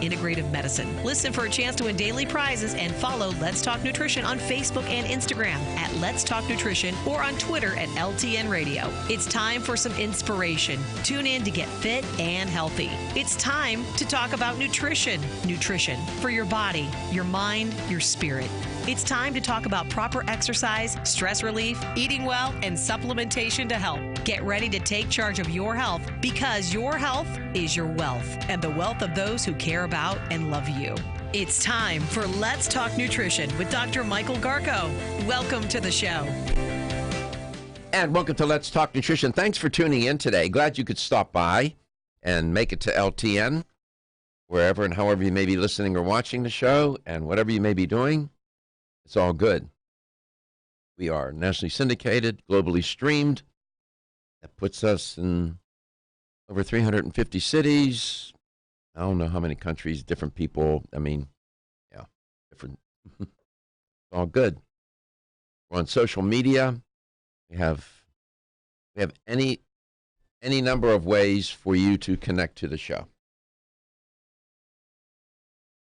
integrative medicine. Listen for a chance to win daily prizes and follow Let's Talk Nutrition on Facebook and Instagram at Let's Talk Nutrition or on Twitter at LTN Radio. It's time for some inspiration. Tune in to get fit and healthy. It's time to talk about nutrition. Nutrition for your body, your mind, your spirit. It's time to talk about proper exercise, stress relief, eating well, and supplementation to help. Get ready to take charge of your health because your health is your wealth and the wealth of those who care about and love you. It's time for Let's Talk Nutrition with Dr. Michael Garko. Welcome to the show. And welcome to Let's Talk Nutrition. Thanks for tuning in today. Glad you could stop by and make it to LTN, wherever and however you may be listening or watching the show, and whatever you may be doing. It's all good. We are nationally syndicated, globally streamed. That puts us in over 350 cities. I don't know how many countries, different people. I mean, yeah, different. It's all good. We're on social media. We have any number of ways for you to connect to the show.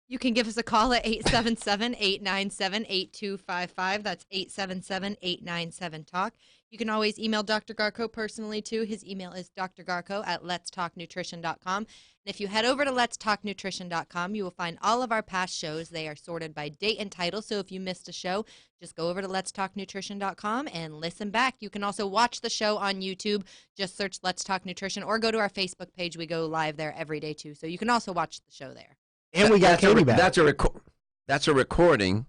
You can give us a call at 877-897-8255. That's 877-897-TALK. You can always email Dr. Garko personally, too. His email is drgarko@letstalknutrition.com. And if you head over to letstalknutrition.com, you will find all of our past shows. They are sorted by date and title, so if you missed a show, just go over to letstalknutrition.com and listen back. You can also watch the show on YouTube. Just search Let's Talk Nutrition or go to our Facebook page. We go live there every day, too, so you can also watch the show there. And we got Katie back. That's a recording.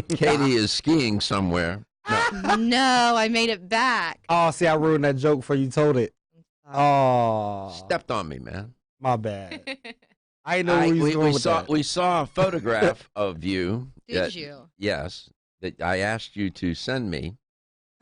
Katie is skiing somewhere. No, I made it back. Oh, see, I ruined that joke before you told it. Oh. Stepped on me, man. My bad. I know where you was going with that. We saw a photograph of you. Did you? Yes. That I asked you to send me.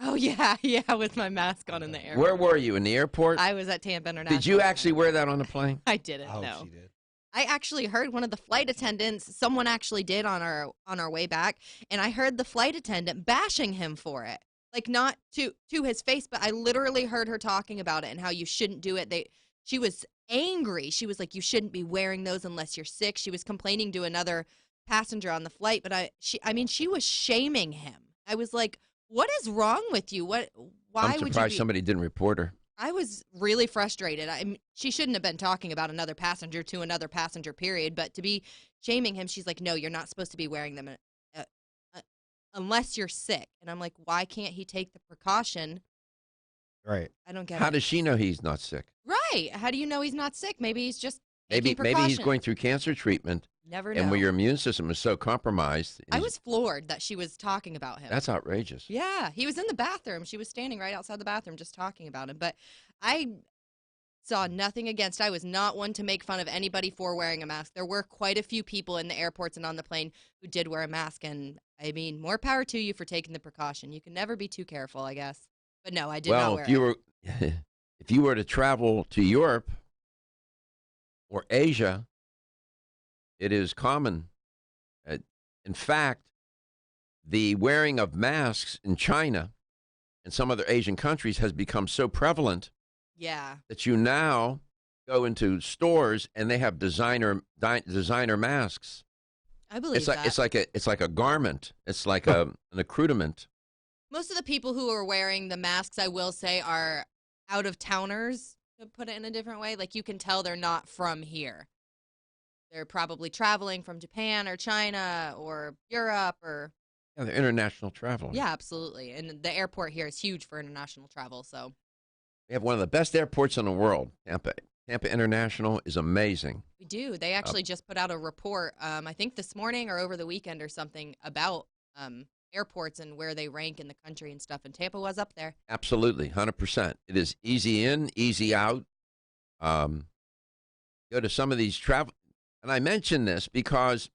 Oh, yeah, with my mask on in the airport. Where were you, in the airport? I was at Tampa International. Did you actually wear that on the plane? I didn't, no. She did. I actually heard one of the flight attendants, someone actually did on our way back, and I heard the flight attendant bashing him for it. Like, not to his face, but I literally heard her talking about it and how you shouldn't do it. She was angry. She was like, you shouldn't be wearing those unless you're sick. She was complaining to another passenger on the flight, but she was shaming him. I was like, what is wrong with you? Why I'm would you surprised somebody didn't report her. I was really frustrated. She shouldn't have been talking about another passenger to another passenger, period. But to be shaming him, she's like, no, you're not supposed to be wearing them unless you're sick. And I'm like, why can't he take the precaution? Right. I don't get it. How does she know he's not sick? Right. How do you know he's not sick? Maybe he's just maybe he's going through cancer treatment. Never know. And where your immune system is so compromised. I was floored that she was talking about him. That's outrageous. Yeah. He was in the bathroom. She was standing right outside the bathroom just talking about him. But I saw nothing against. I was not one to make fun of anybody for wearing a mask. There were quite a few people in the airports and on the plane who did wear a mask. And, I mean, more power to you for taking the precaution. You can never be too careful, I guess. But, no, I did not wear it. If you were to travel to Europe or Asia, it is common. In fact, the wearing of masks in China and some other Asian countries has become so prevalent that you now go into stores and they have designer masks. I believe that. It's like a garment. It's like an accoutrement. Most of the people who are wearing the masks, I will say, are out-of-towners, to put it in a different way. Like, you can tell they're not from here. They're probably traveling from Japan or China or Europe or... Yeah, they're international travel. Yeah, absolutely. And the airport here is huge for international travel, so... We have one of the best airports in the world. Tampa International is amazing. We do. They actually just put out a report, I think this morning or over the weekend or something, about airports and where they rank in the country and stuff, and Tampa was up there. Absolutely, 100%. It is easy in, easy out. Go to some of these travel... And I mention this because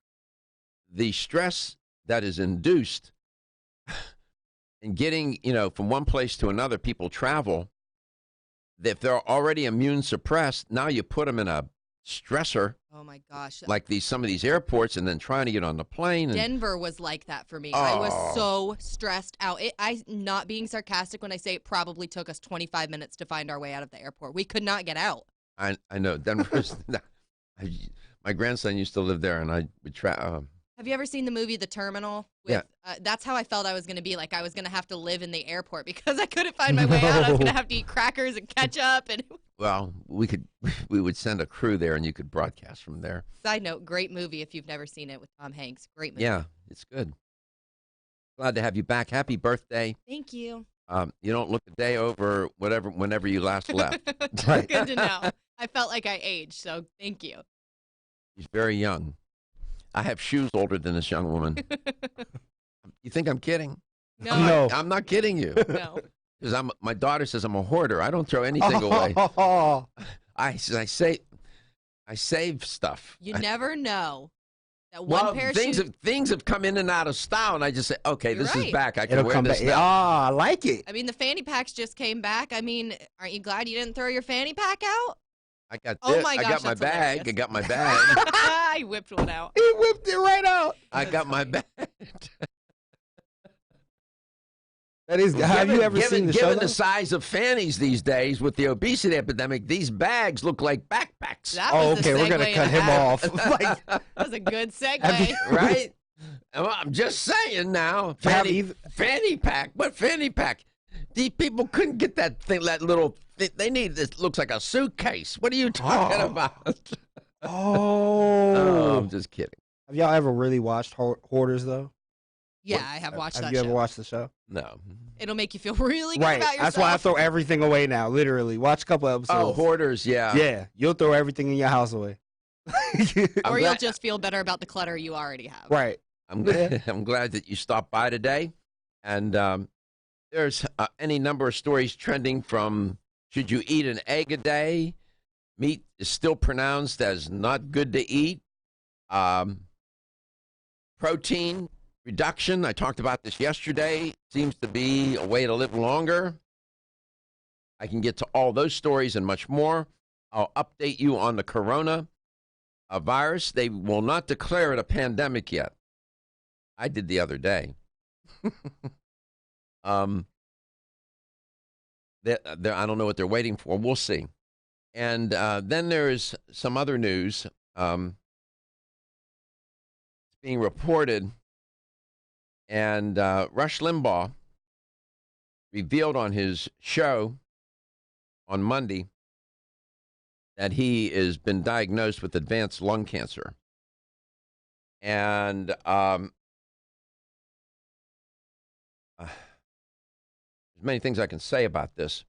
the stress that is induced in getting, from one place to another, people travel, if they're already immune suppressed, now you put them in a stressor. Oh, my gosh. Like some of these airports and then trying to get on the plane. Denver was like that for me. I was so stressed out. I'm not being sarcastic when I say it probably took us 25 minutes to find our way out of the airport. We could not get out. I know. Denver's... My grandson used to live there, and I would Have you ever seen the movie The Terminal? Yeah. That's how I felt I was going to be. Like I was going to have to live in the airport because I couldn't find my way out. I was going to have to eat crackers and ketchup. And well, we would send a crew there, and you could broadcast from there. Side note, great movie if you've never seen it with Tom Hanks. Great movie. Yeah, it's good. Glad to have you back. Happy birthday. Thank you. You don't look a day over whenever you last left. Right. Good to know. I felt like I aged, so thank you. He's very young. I have shoes older than this young woman. You think I'm kidding? No. I'm not kidding you. No. Because my daughter says I'm a hoarder. I don't throw anything away. I save stuff. You never know. That one pair of shoes. Things have come in and out of style, and I just say, okay, You're this right. is back. I can It'll wear come this back. now. Ah, I like it. I mean, the fanny packs just came back. I mean, aren't you glad you didn't throw your fanny pack out? I got Oh this. my I gosh, got my that's bag. hilarious. I got my bag. I whipped one out. He whipped it right out. I got my bag. That is. Have you ever seen the show? Given the size of fannies these days with the obesity epidemic, these bags look like backpacks. That Oh, was the okay. We're gonna segue cut and a him half. off. Like, That was a good segue. Right? Well, I'm just saying now. Fanny pack. What fanny pack? These people couldn't get that thing, that little thing. They need this. Looks like a suitcase. What are you talking about? oh. I'm just kidding. Have y'all ever really watched Hoarders though? Yeah, I have watched that Have you ever show. watched the show? No. It'll make you feel really good Right. about yourself. That's why I throw everything away now. Literally, watch a couple episodes. Oh, hoarders. Yeah. Yeah, you'll throw everything in your house away. Or I'm you'll glad- just feel better about the clutter you already have. Right. I'm glad. I'm glad that you stopped by today, and there's any number of stories trending from: should you eat an egg a day? Meat is still pronounced as not good to eat. Protein reduction. I talked about this yesterday. Seems to be a way to live longer. I can get to all those stories and much more. I'll update you on the corona virus. They will not declare it a pandemic yet. I did the other day. I don't know what they're waiting for. We'll see. And then there's some other news. It's being reported, and Rush Limbaugh revealed on his show on Monday that he has been diagnosed with advanced lung cancer. And there's many things I can say about this.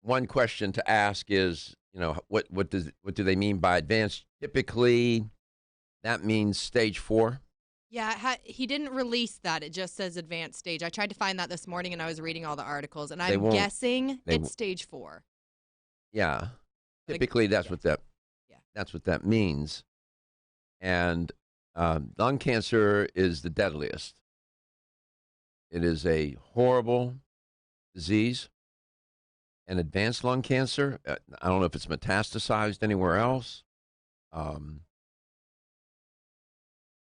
One question to ask is, what do they mean by advanced? Typically, that means stage 4. Yeah, he didn't release that. It just says advanced stage. I tried to find that this morning, and I was reading all the articles, and They I'm won't- guessing they it's stage 4. Yeah, But typically that's yeah. what that Yeah. that's what that means. And lung cancer is the deadliest. It is a horrible disease. And advanced lung cancer, I don't know if it's metastasized anywhere else.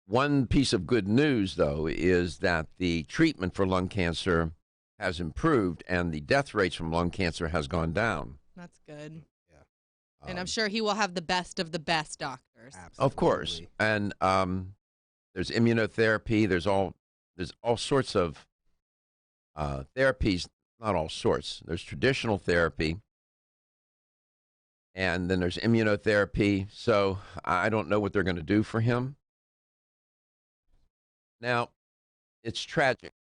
One piece of good news, though, is that the treatment for lung cancer has improved and the death rates from lung cancer has gone down. That's good. Yeah. And I'm sure he will have the best of the best doctors. Of course. And there's immunotherapy. There's all sorts of therapies. Not all sorts. There's traditional therapy, and then there's immunotherapy. So I don't know what they're going to do for him. Now, it's tragic.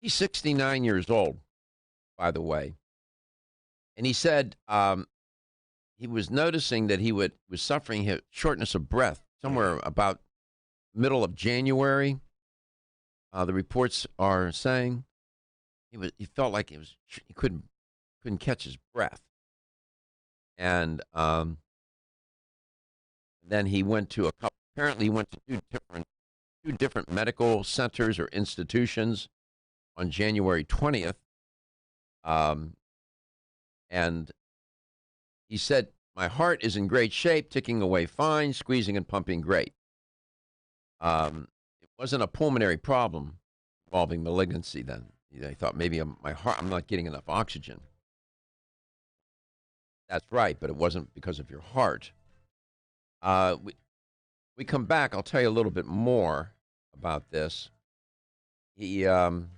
He's 69 years old, by the way. And he said he was noticing that he was suffering shortness of breath somewhere about middle of January. The reports are saying he felt like he couldn't catch his breath. And then he went to apparently he went to two different medical centers or institutions on January 20th. And he said, my heart is in great shape, ticking away fine, squeezing and pumping great. It wasn't a pulmonary problem involving malignancy then. He thought maybe my heart, I'm not getting enough oxygen. That's right, but it wasn't because of your heart. We come back, I'll tell you a little bit more about this. He, from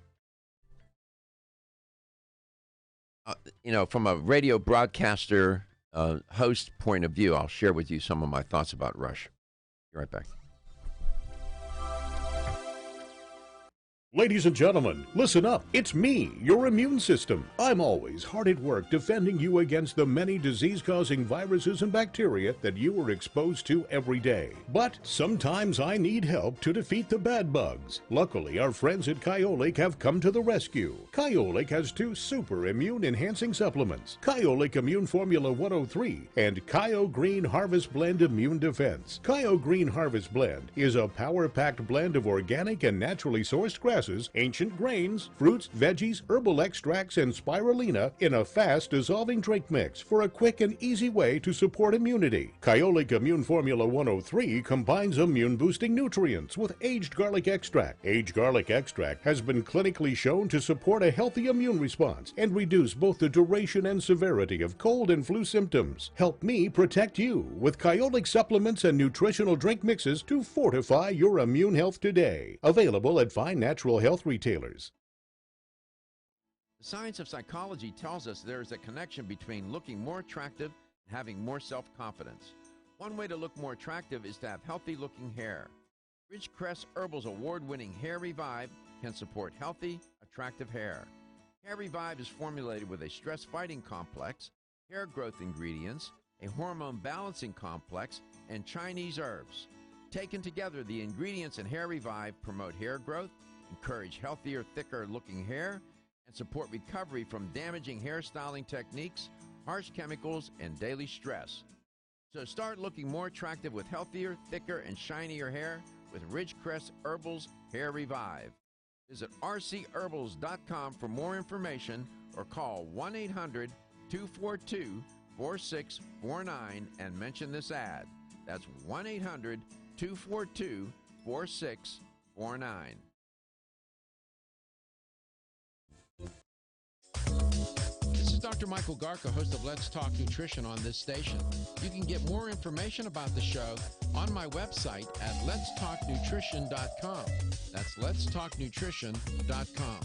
a radio broadcaster host point of view, I'll share with you some of my thoughts about Rush. Be right back. Ladies and gentlemen, listen up. It's me, your immune system. I'm always hard at work defending you against the many disease-causing viruses and bacteria that you are exposed to every day. But sometimes I need help to defeat the bad bugs. Luckily, our friends at Kyolic have come to the rescue. Kyolic has 2 super immune-enhancing supplements, Kyolic Immune Formula 103 and Kyo Green Harvest Blend Immune Defense. Kyo Green Harvest Blend is a power-packed blend of organic and naturally sourced grasses, ancient grains, fruits, veggies, herbal extracts, and spirulina in a fast-dissolving drink mix for a quick and easy way to support immunity. Kyolic Immune Formula 103 combines immune-boosting nutrients with aged garlic extract. Aged garlic extract has been clinically shown to support a healthy immune response and reduce both the duration and severity of cold and flu symptoms. Help me protect you with Kyolic supplements and nutritional drink mixes to fortify your immune health today. Available at fine natural health retailers. The science of psychology tells us there is a connection between looking more attractive and having more self-confidence. One way to look more attractive is to have healthy-looking hair. Ridgecrest Herbal's award-winning Hair Revive can support healthy, attractive hair. Hair Revive is formulated with a stress-fighting complex, hair growth ingredients, a hormone balancing complex, and Chinese herbs. Taken together, the ingredients in Hair Revive promote hair growth, encourage healthier, thicker-looking hair, and support recovery from damaging hairstyling techniques, harsh chemicals, and daily stress. So start looking more attractive with healthier, thicker, and shinier hair with Ridgecrest Herbal's Hair Revive. Visit rcherbals.com for more information or call 1-800-242-4649 and mention this ad. That's 1-800-242-4649. This is Dr. Michael Garka, host of Let's Talk Nutrition on this station. You can get more information about the show on my website at letstalknutrition.com. That's letstalknutrition.com.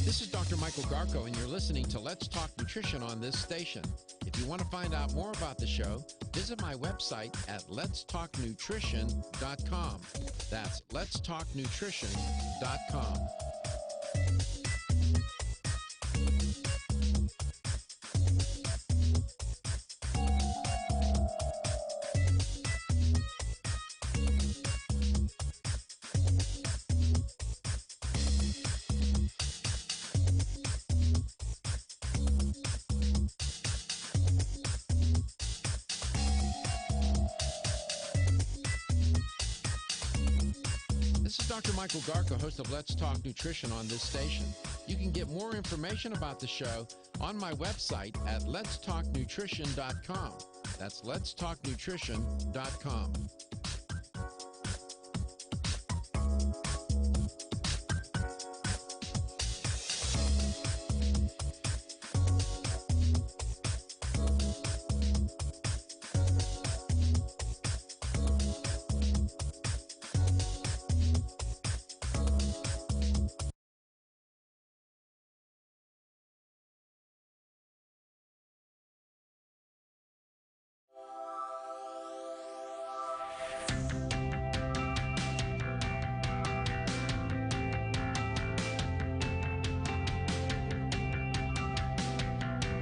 This is Dr. Michael Garko, and you're listening to Let's Talk Nutrition on this station. If you want to find out more about the show, visit my website at letstalknutrition.com. That's letstalknutrition.com. This is Dr. Michael Garka, host of Let's Talk Nutrition on this station. You can get more information about the show on my website at letstalknutrition.com. That's letstalknutrition.com.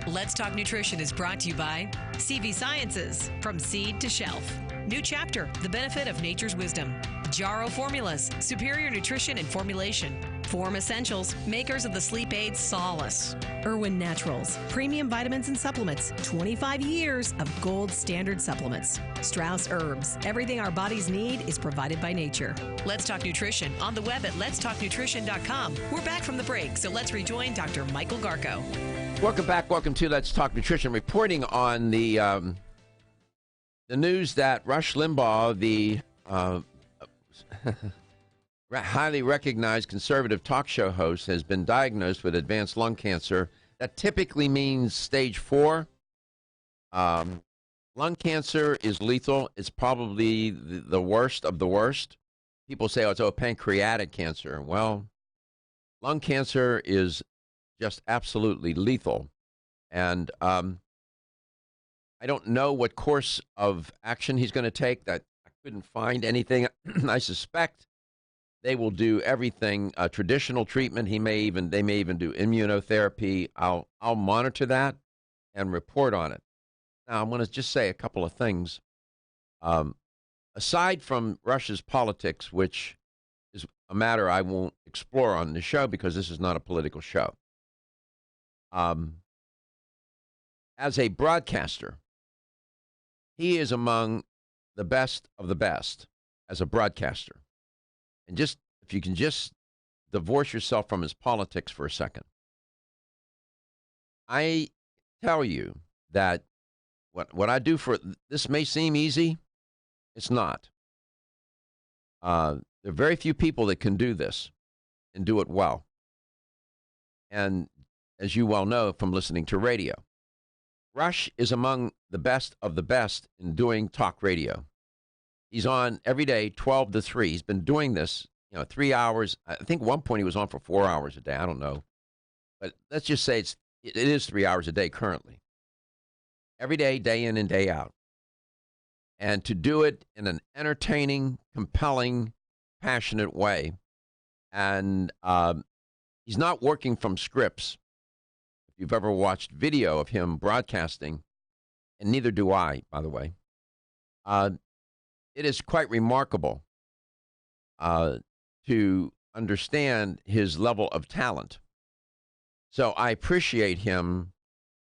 Let's Talk Nutrition is brought to you by CV Sciences, from seed to shelf. New chapter, the benefit of nature's wisdom. Jarrow Formulas, superior nutrition and formulation. Form Essentials, makers of the sleep aid Solace. Irwin Naturals, premium vitamins and supplements, 25 years of gold standard supplements. Strauss Herbs, everything our bodies need is provided by nature. Let's Talk Nutrition on the web at letstalknutrition.com. We're back from the break, so let's rejoin Dr. Michael Garko. Welcome back. Welcome to Let's Talk Nutrition. Reporting on the news that Rush Limbaugh, the highly recognized conservative talk show host, has been diagnosed with advanced lung cancer. That typically means stage 4. Lung cancer is lethal. It's probably the worst of the worst. People say, oh, pancreatic cancer. Well, lung cancer is just absolutely lethal. And I don't know what course of action he's going to take. That I couldn't find anything. I suspect they will do everything, traditional treatment. They may even do immunotherapy. I'll monitor that and report on it. Now, I'm going to just say a couple of things. Aside from Russia's politics, which is a matter I won't explore on the show because this is not a political show. As a broadcaster, he is among the best of the best as a broadcaster. And just, if you can just divorce yourself from his politics for a second. I tell you that what I do for, this may seem easy. It's not. There are very few people that can do this and do it well. And as you well know from listening to radio, Rush is among the best of the best in doing talk radio. He's on every day, 12 to 3. He's been doing this, 3 hours. I think at one point he was on for 4 hours a day. I don't know. But let's just say it is 3 hours a day currently. Every day, day in and day out. And to do it in an entertaining, compelling, passionate way. And he's not working from scripts. If you've ever watched video of him broadcasting, and neither do I, by the way, it is quite remarkable to understand his level of talent. So I appreciate him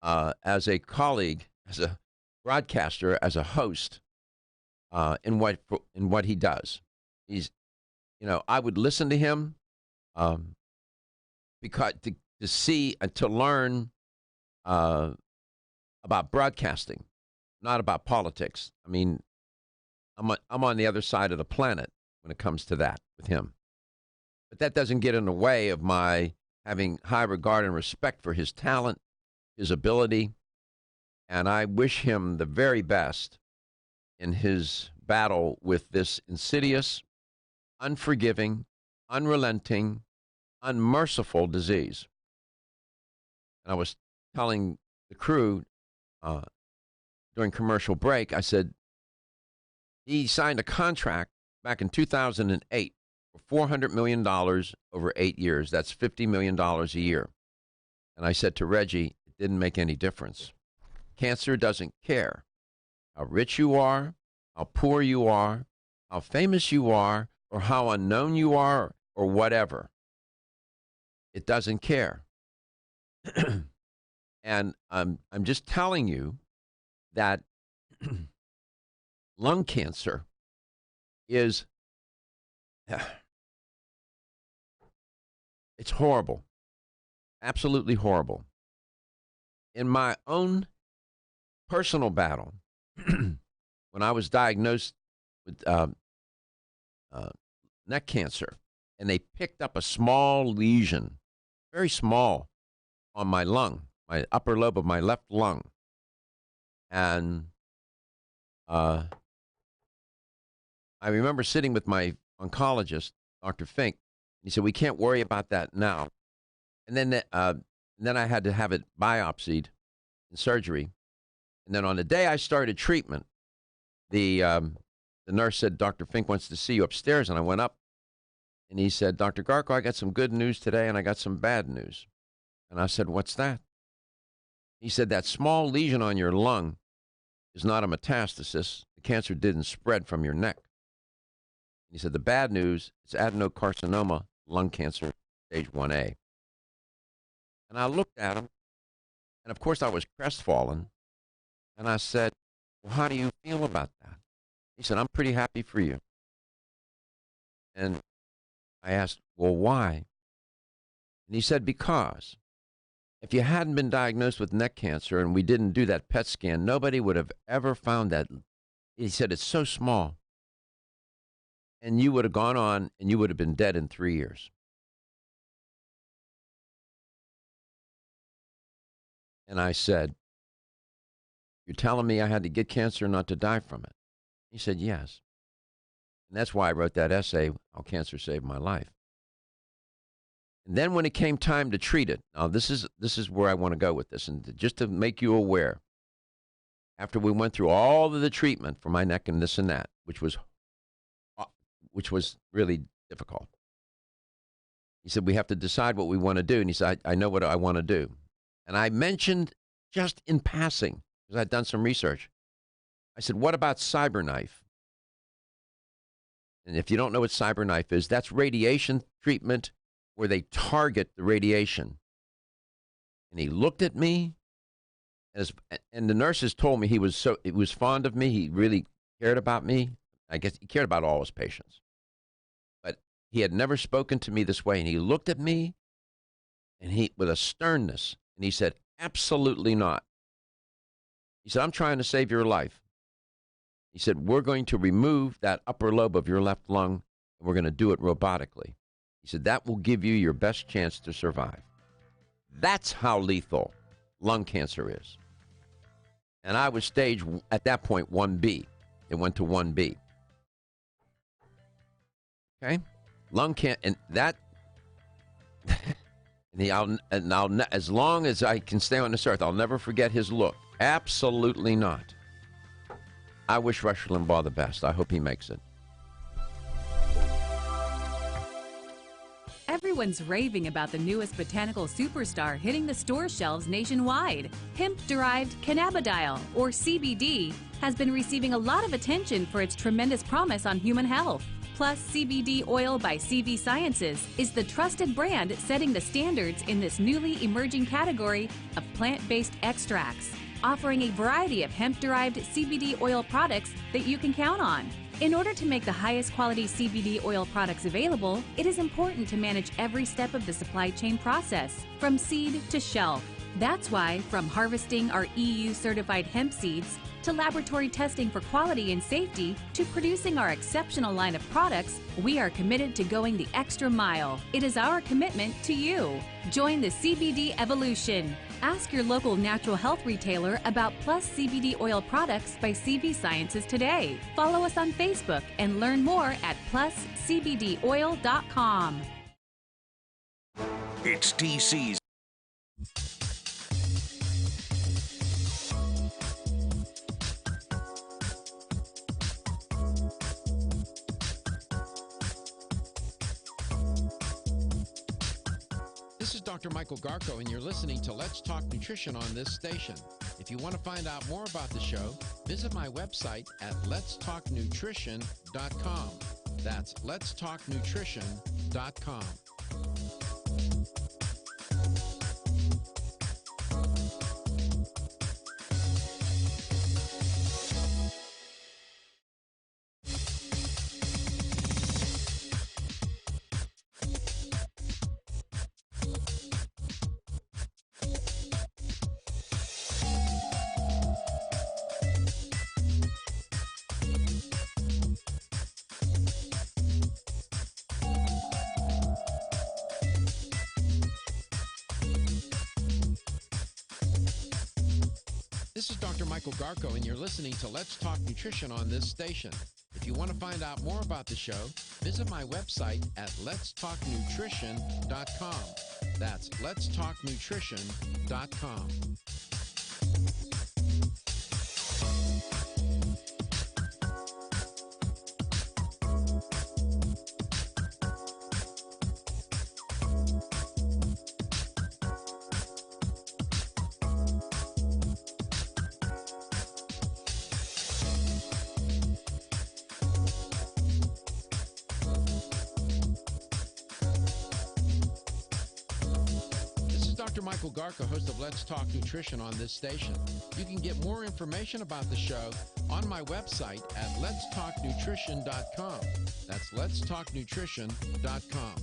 as a colleague, as a broadcaster, as a host, in what he does. He's, I would listen to him because to see and to learn about broadcasting, not about politics. I mean, I'm on the other side of the planet when it comes to that with him. But that doesn't get in the way of my having high regard and respect for his talent, his ability, and I wish him the very best in his battle with this insidious, unforgiving, unrelenting, unmerciful disease. And I was telling the crew during commercial break, I said, he signed a contract back in 2008 for $400 million over 8 years. That's $50 million a year. And I said to Reggie, it didn't make any difference. Cancer doesn't care how rich you are, how poor you are, how famous you are, or how unknown you are, or whatever. It doesn't care. And I'm just telling you that lung cancer is, it's horrible, absolutely horrible. In my own personal battle, when I was diagnosed with neck cancer, and they picked up a small lesion, very small, on my lung, my upper lobe of my left lung. And I remember sitting with my oncologist, Dr. Fink. He said, we can't worry about that now. And then I had to have it biopsied in surgery. And then on the day I started treatment, the nurse said, Dr. Fink wants to see you upstairs. And I went up, and he said, Dr. Garko, I got some good news today, and I got some bad news. And I said, what's that? He said, that small lesion on your lung is not a metastasis. The cancer didn't spread from your neck. He said, the bad news is adenocarcinoma, lung cancer, stage 1A. And I looked at him, and of course I was crestfallen, and I said, well, how do you feel about that? He said, I'm pretty happy for you. And I asked, well, why? And he said, because if you hadn't been diagnosed with neck cancer and we didn't do that PET scan, nobody would have ever found that. He said, it's so small. And you would have gone on and you would have been dead in 3 years. And I said, you're telling me I had to get cancer not to die from it? He said, yes. And that's why I wrote that essay, How Cancer Saved My Life. And then when it came time to treat it, now this is where I want to go with this, and just to make you aware, after we went through all of the treatment for my neck and this and that, which was really difficult, he said, we have to decide what we want to do. And he said, I know what I want to do. And I mentioned just in passing, because I'd done some research, I said, what about CyberKnife? And if you don't know what CyberKnife is, that's radiation treatment where they target the radiation. And he looked at me, and the nurses told me he was fond of me. He really cared about me. I guess he cared about all his patients. But he had never spoken to me this way. And he looked at me, and he, with a sternness, and he said, absolutely not. He said, I'm trying to save your life. He said, we're going to remove that upper lobe of your left lung, and we're going to do it robotically. He said, that will give you your best chance to survive. That's how lethal lung cancer is. And I was stage, at that point, 1B. It went to 1B. Okay? Lung cancer, and that, and I'll, as long as I can stay on this earth, I'll never forget his look. Absolutely not. I wish Rush Limbaugh the best. I hope he makes it. Everyone's raving about the newest botanical superstar hitting the store shelves nationwide. Hemp-derived cannabidiol, or CBD, has been receiving a lot of attention for its tremendous promise on human health. Plus, CBD Oil by CV Sciences is the trusted brand setting the standards in this newly emerging category of plant-based extracts, offering a variety of hemp-derived CBD oil products that you can count on. In order to make the highest quality CBD oil products available, it is important to manage every step of the supply chain process, from seed to shelf. That's why, from harvesting our EU-certified hemp seeds, to laboratory testing for quality and safety, to producing our exceptional line of products, we are committed to going the extra mile. It is our commitment to you. Join the CBD evolution. Ask your local natural health retailer about Plus CBD oil products by CV Sciences today. Follow us on Facebook and learn more at pluscbdoil.com. It's DC's. This is Dr. Michael Garko, and you're listening to Let's Talk Nutrition on this station. If you want to find out more about the show, visit my website at letstalknutrition.com. That's letstalknutrition.com. This is Dr. Michael Garko, and you're listening to Let's Talk Nutrition on this station. If you want to find out more about the show, visit my website at letstalknutrition.com. That's letstalknutrition.com. Dr. Michael Garka, host of Let's Talk Nutrition on this station. You can get more information about the show on my website at letstalknutrition.com. That's letstalknutrition.com.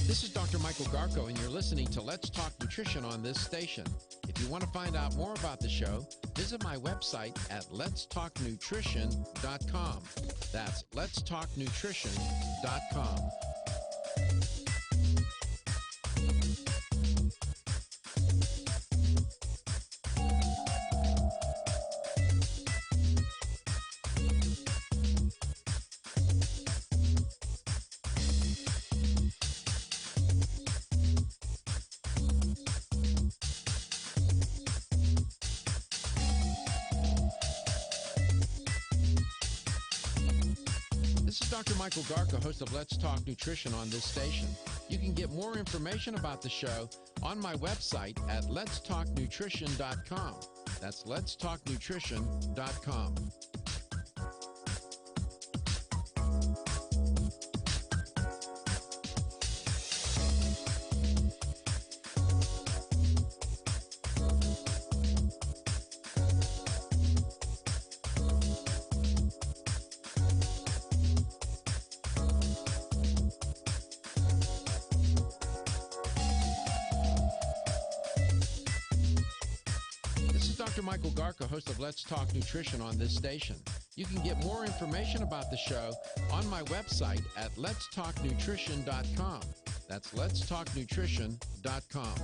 This is Dr. Michael Garko, and you're listening to Let's Talk Nutrition on this station. If you want to find out more about the show, visit my website at letstalknutrition.com. That's letstalknutrition.com. This is Dr. Michael Garka, host of Let's Talk Nutrition on this station. You can get more information about the show on my website at letstalknutrition.com. That's letstalknutrition.com. This is Dr. Michael Garka, host of Let's Talk Nutrition on this station. You can get more information about the show on my website at letstalknutrition.com. That's letstalknutrition.com.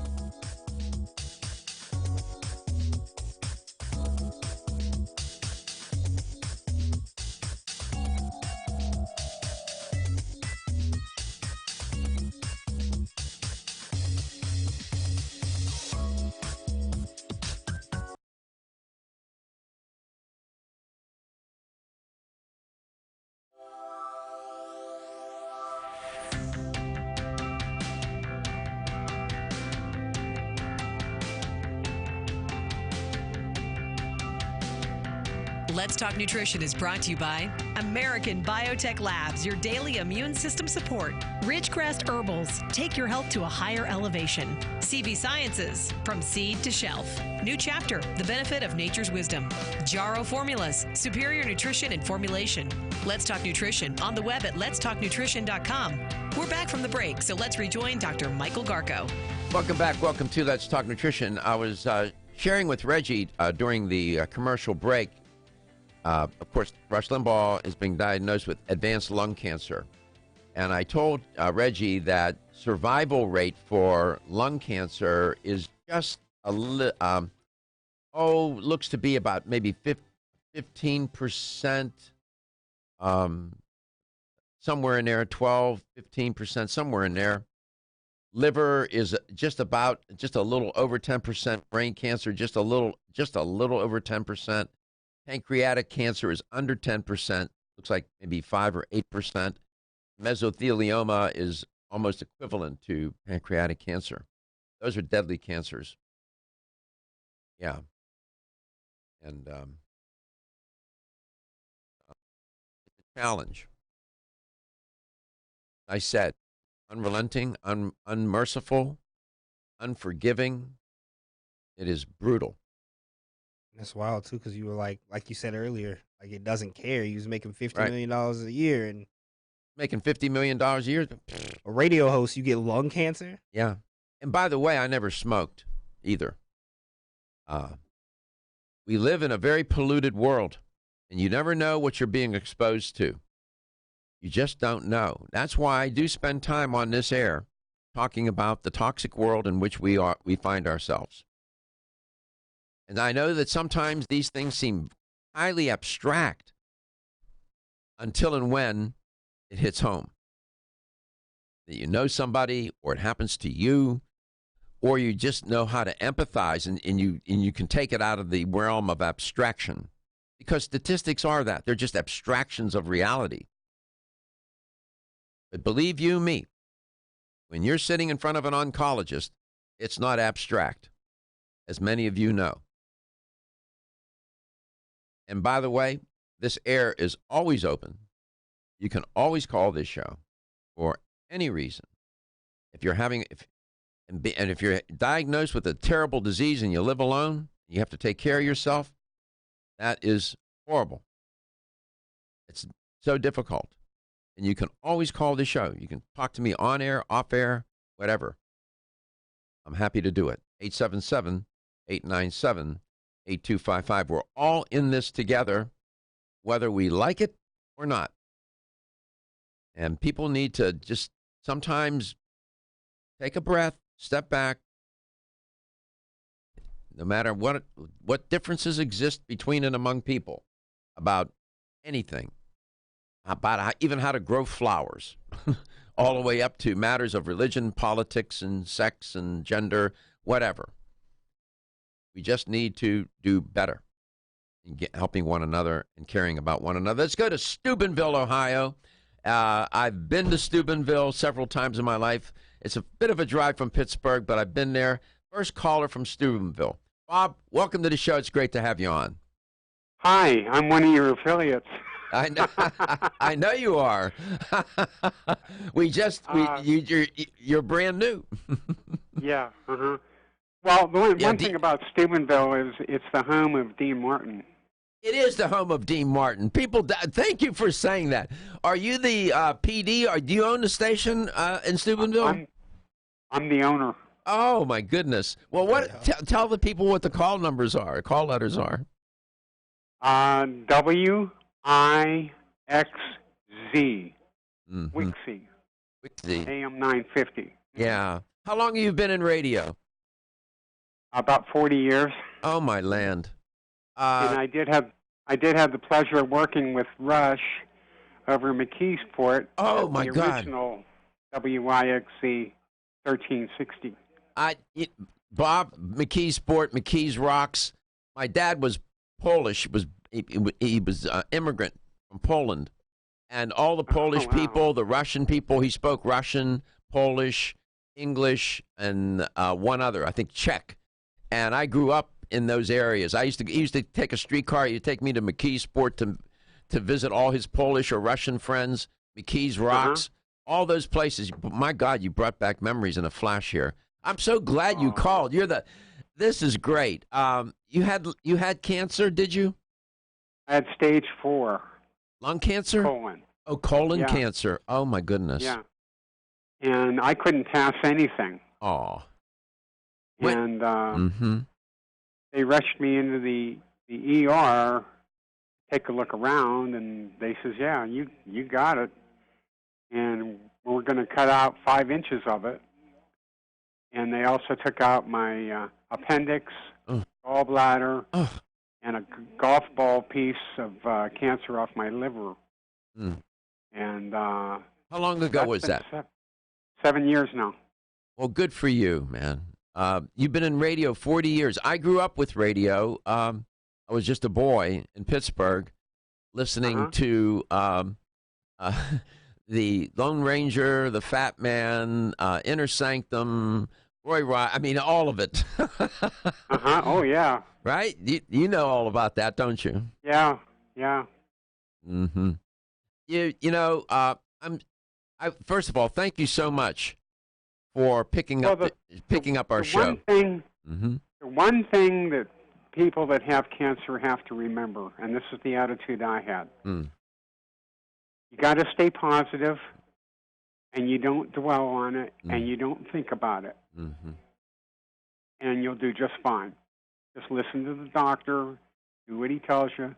Let's Talk Nutrition is brought to you by American Biotech Labs, your daily immune system support. Ridgecrest Herbals, take your health to a higher elevation. CV Sciences, from seed to shelf. New chapter, the benefit of nature's wisdom. Jarrow Formulas, superior nutrition and formulation. Let's Talk Nutrition on the web at letstalknutrition.com. We're back from the break, so let's rejoin Dr. Michael Garko. Welcome back. Welcome to Let's Talk Nutrition. I was sharing with Reggie during the commercial break. Of course, Rush Limbaugh is being diagnosed with advanced lung cancer. And I told Reggie that survival rate for lung cancer is just looks to be about maybe 15%, somewhere in there, 12, 15%, somewhere in there. Liver is just a little over 10%. Brain cancer, just a little over 10%. Pancreatic cancer is under 10%. Looks like maybe 5 or 8%. Mesothelioma is almost equivalent to pancreatic cancer. Those are deadly cancers. Yeah. And it's a challenge. I said, unrelenting, unmerciful, unforgiving. It is brutal. That's wild too, because you were like you said earlier, like it doesn't care. You was making $50 Right. million a year, and Making $50 million a year. a radio host, you get lung cancer. Yeah. And by the way, I never smoked either. We live in a very polluted world, and you never know what you're being exposed to. You just don't know. That's why I do spend time on this air talking about the toxic world in which we find ourselves. And I know that sometimes these things seem highly abstract until and when it hits home. That you know somebody, or it happens to you, or you just know how to empathize, and you can take it out of the realm of abstraction, because statistics are that. They're just abstractions of reality. But believe you me, when you're sitting in front of an oncologist, it's not abstract, as many of you know. And by the way, this air is always open. You can always call this show for any reason. If you're if you're diagnosed with a terrible disease and you live alone, you have to take care of yourself, that is horrible. It's so difficult. And you can always call the show. You can talk to me on air, off air, whatever. I'm happy to do it. 877-897-8255. We're all in this together, whether we like it or not. And people need to just sometimes take a breath, step back. No matter what differences exist between and among people about anything, about even how to grow flowers, all the way up to matters of religion, politics, and sex and gender, whatever. We just need to do better in helping one another and caring about one another. Let's go to Steubenville, Ohio. I've been to Steubenville several times in my life. It's a bit of a drive from Pittsburgh, but I've been there. First caller from Steubenville. Bob, welcome to the show. It's great to have you on. Hi, I'm one of your affiliates. I know, I know you are. You're brand new. Yeah. Uh-huh. Well, one thing about Steubenville is it's the home of Dean Martin. It is the home of Dean Martin. People, thank you for saying that. Are you the PD? Do you own the station in Steubenville? I'm the owner. Oh my goodness! Well, tell the people what the call numbers are. Call letters are. WIXZ. Mm-hmm. Wixie. Wixie. AM 950. Yeah. How long have you been in radio? About 40 years. Oh my land. And I did have the pleasure of working with Rush over McKeesport. Oh my God! The original WIXZ 1360. Bob, McKeesport, McKees Rocks. My dad was Polish. He was immigrant from Poland, and all the Polish people, the Russian people. He spoke Russian, Polish, English, and one other, I think Czech. And I grew up in those areas. He used to take a streetcar. He'd take me to McKeesport to visit all his Polish or Russian friends. McKees Rocks, all those places. My God, you brought back memories in a flash here. I'm so glad you called. This is great. You had cancer, did you? I had stage 4. Lung cancer? Colon. Oh, colon cancer. Oh my goodness. Yeah. And I couldn't pass anything. Oh. And they rushed me into the ER, take a look around, and they says, "Yeah, you got it, and we're going to cut out 5 inches of it." And they also took out my appendix, gallbladder, and a golf ball piece of cancer off my liver. And how long ago was that? 7 years now. Well, good for you, man. You've been in radio 40 years. I grew up with radio. I was just a boy in Pittsburgh listening to the Lone Ranger, the Fat Man, Inner Sanctum, Roy Rye. I mean, all of it. Oh, yeah. Right? You know all about that, don't you? Yeah. Mm-hmm. First of all, thank you so much for picking up our show. The one thing that people that have cancer have to remember, and this is the attitude I had, you got to stay positive, and you don't dwell on it, and you don't think about it, and you'll do just fine. Just listen to the doctor, do what he tells you,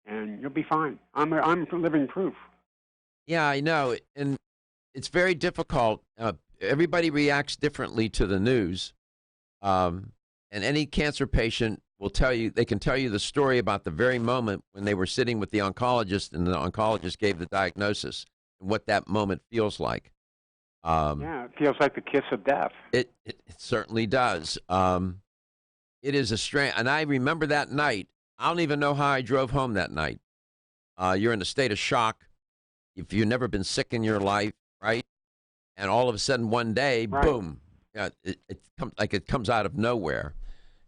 and you'll be fine. I'm living proof. Yeah, I know, and it's very difficult. Everybody reacts differently to the news, and any cancer patient will tell you, they can tell you the story about the very moment when they were sitting with the oncologist and the oncologist gave the diagnosis and what that moment feels like. Yeah, it feels like the kiss of death. It certainly does. It is a strange, and I remember that night. I don't even know how I drove home that night. You're in a state of shock. If you've never been sick in your life, right? And all of a sudden, one day, Right. boom! It comes out of nowhere.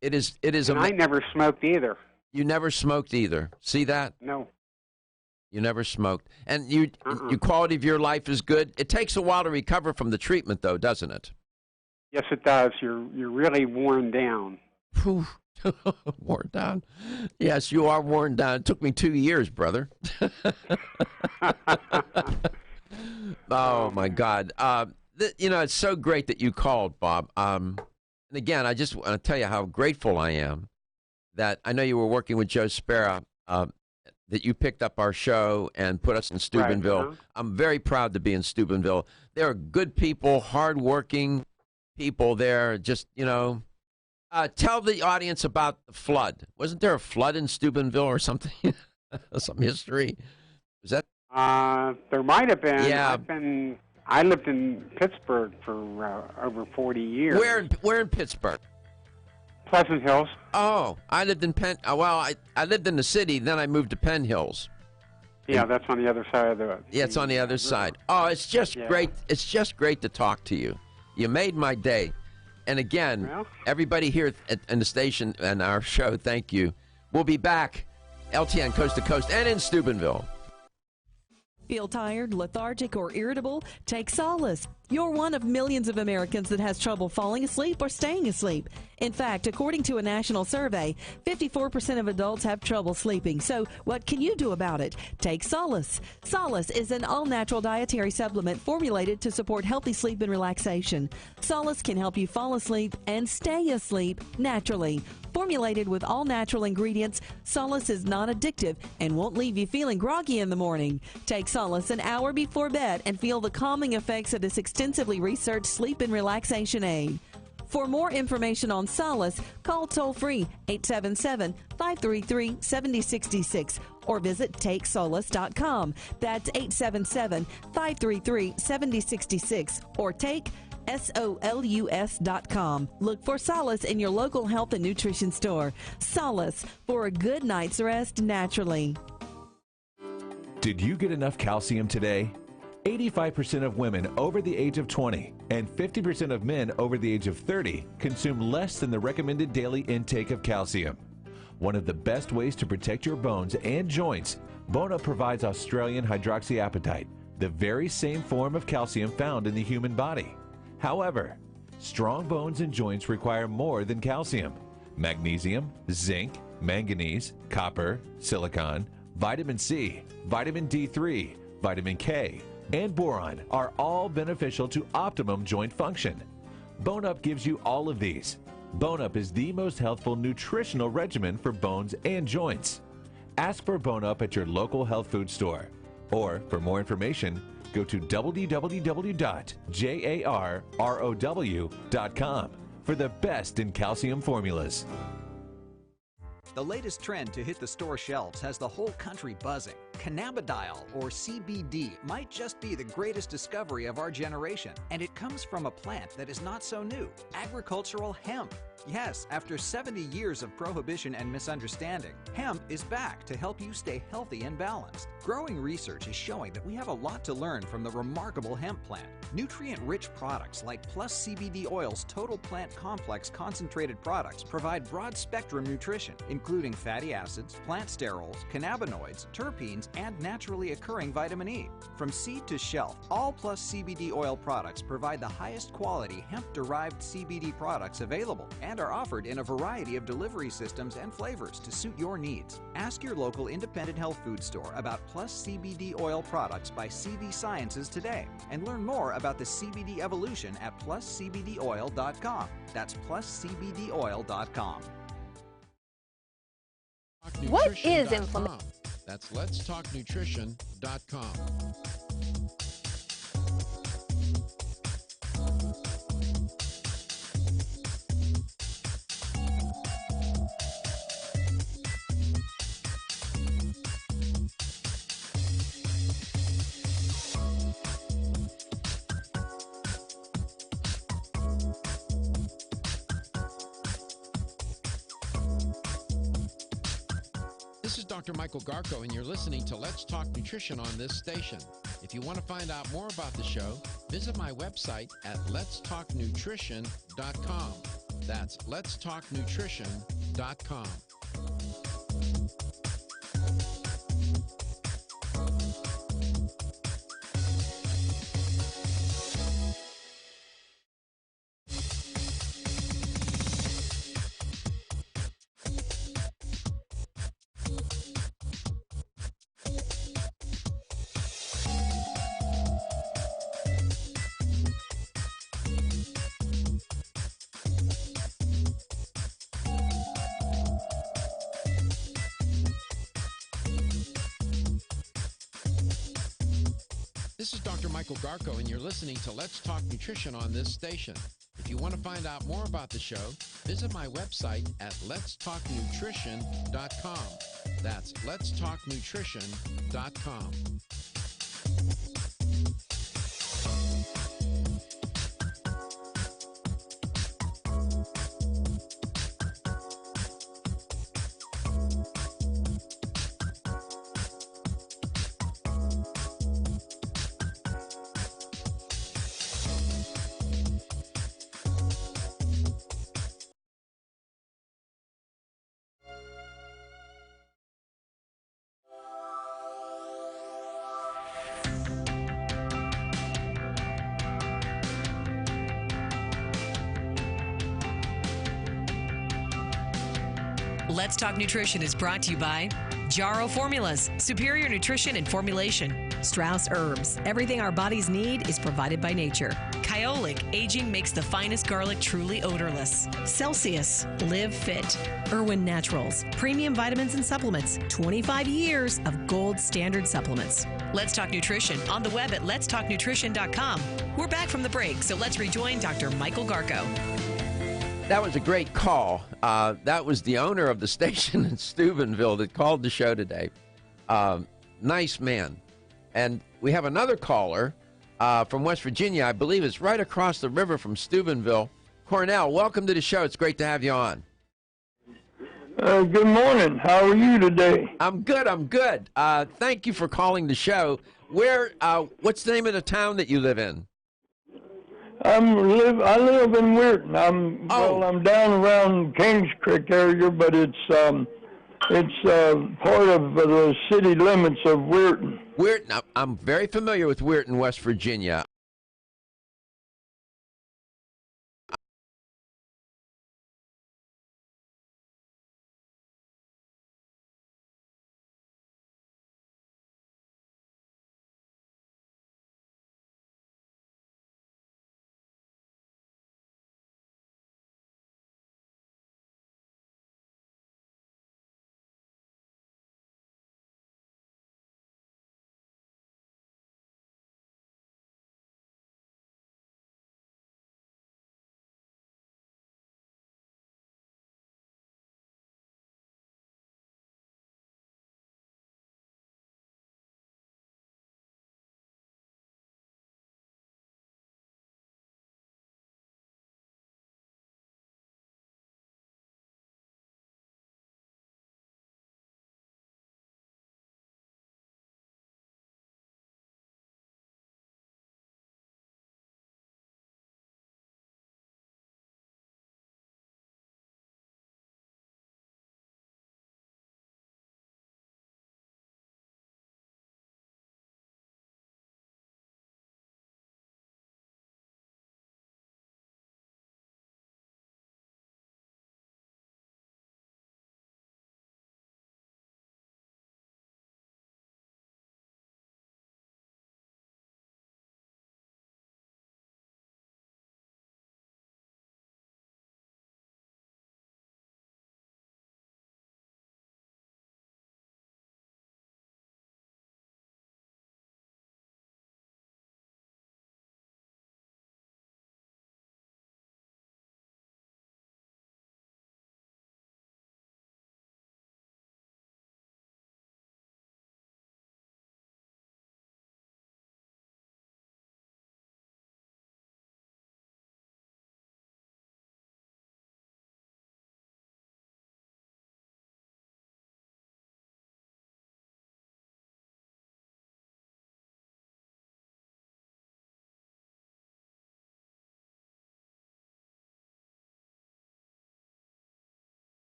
It is. And I never smoked either. You never smoked either. See that? No. You never smoked, and your quality of your life is good. It takes a while to recover from the treatment, though, doesn't it? Yes, it does. You're really worn down. Whew. Worn down. Yes, you are worn down. It took me 2 years, brother. Oh my God. It's so great that you called, Bob. And again, I just want to tell you how grateful I am that I know you were working with Joe Spera, that you picked up our show and put us in Steubenville. Right. I'm very proud to be in Steubenville. There are good people, hardworking people there. Just, tell the audience about the flood. Wasn't there a flood in Steubenville or something? Some history. Was that? There might have been. Yeah. I lived in Pittsburgh for over 40 years. Where in Pittsburgh? Pleasant Hills. Oh, I lived in I lived in the city, then I moved to Penn Hills. Yeah, that's on the other side of the. Yeah, it's on the other side. Oh, it's just great. It's just great to talk to you. You made my day. And again, everybody here in the station and our show, thank you. We'll be back, LTN Coast to Coast and in Steubenville. Feel tired, lethargic, or irritable? Take Solace. You're one of millions of Americans that has trouble falling asleep or staying asleep. In fact, according to a national survey, 54% of adults have trouble sleeping. So what can you do about it? Take Solace. Solace is an all-natural dietary supplement formulated to support healthy sleep and relaxation. Solace can help you fall asleep and stay asleep naturally. Formulated with all-natural ingredients, Solace is non-addictive and won't leave you feeling groggy in the morning. Take Solace an hour before bed and feel the calming effects of this extensively researched sleep and relaxation aid. For more information on Solace, call toll-free 877-533-7066 or visit TakeSolace.com. That's 877-533-7066 or take SOLUS.com. Look for Solace in your local health and nutrition store. Solace, for a good night's rest naturally. Did you get enough calcium today? 85% of women over the age of 20 and 50% of men over the age of 30 consume less than the recommended daily intake of calcium. One of the best ways to protect your bones and joints, Bone Up provides Australian hydroxyapatite, the very same form of calcium found in the human body. However, strong bones and joints require more than calcium. Magnesium, zinc, manganese, copper, silicon, vitamin C, vitamin D3, vitamin K, and boron are all beneficial to optimum joint function. Bone Up gives you all of these. Bone Up is the most healthful nutritional regimen for bones and joints. Ask for Bone Up at your local health food store. Or, for more information, go to www.jarrow.com for the best in calcium formulas. The latest trend to hit the store shelves has the whole country buzzing. Cannabidiol, or CBD, might just be the greatest discovery of our generation, and it comes from a plant that is not so new, agricultural hemp. Yes, after 70 years of prohibition and misunderstanding, hemp is back to help you stay healthy and balanced. Growing research is showing that we have a lot to learn from the remarkable hemp plant. Nutrient-rich products like Plus CBD Oil's Total Plant Complex concentrated products provide broad-spectrum nutrition, including fatty acids, plant sterols, cannabinoids, terpenes, and naturally occurring vitamin E. From seed to shelf, all Plus CBD Oil products provide the highest quality hemp-derived CBD products available and are offered in a variety of delivery systems and flavors to suit your needs. Ask your local independent health food store about Plus CBD Oil products by CV Sciences today and learn more about the CBD evolution at pluscbdoil.com. That's pluscbdoil.com. What is inflammation? That's letstalknutrition.com. Dr. Michael Garko, and you're listening to Let's Talk Nutrition on this station. If you want to find out more about the show, visit my website at letstalknutrition.com. That's letstalknutrition.com. This is Dr. Michael Garko, and you're listening to Let's Talk Nutrition on this station. If you want to find out more about the show, visit my website at letstalknutrition.com. That's letstalknutrition.com. Let's Talk Nutrition is brought to you by Jarro Formulas, superior nutrition and formulation. Strauss Herbs, everything our bodies need is provided by nature. Kyolic, aging makes the finest garlic truly odorless. Celsius, live fit. Irwin Naturals, premium vitamins and supplements. 25 years of gold standard supplements. Let's Talk Nutrition on the web at letstalknutrition.com. We're back from the break, so let's rejoin Dr. Michael Garko. That was a great call. That was the owner of the station in Steubenville that called the show today. Nice man. And we have another caller from West Virginia. I believe it's right across the river from Steubenville. Cornell, welcome to the show. It's great to have you on. Good morning. How are you today? I'm good. Thank you for calling the show. What's the name of the town that you live in? I live in Weirton. I'm down around Kings Creek area, but it's part of the city limits of Weirton. Weirton. I'm very familiar with Weirton, West Virginia.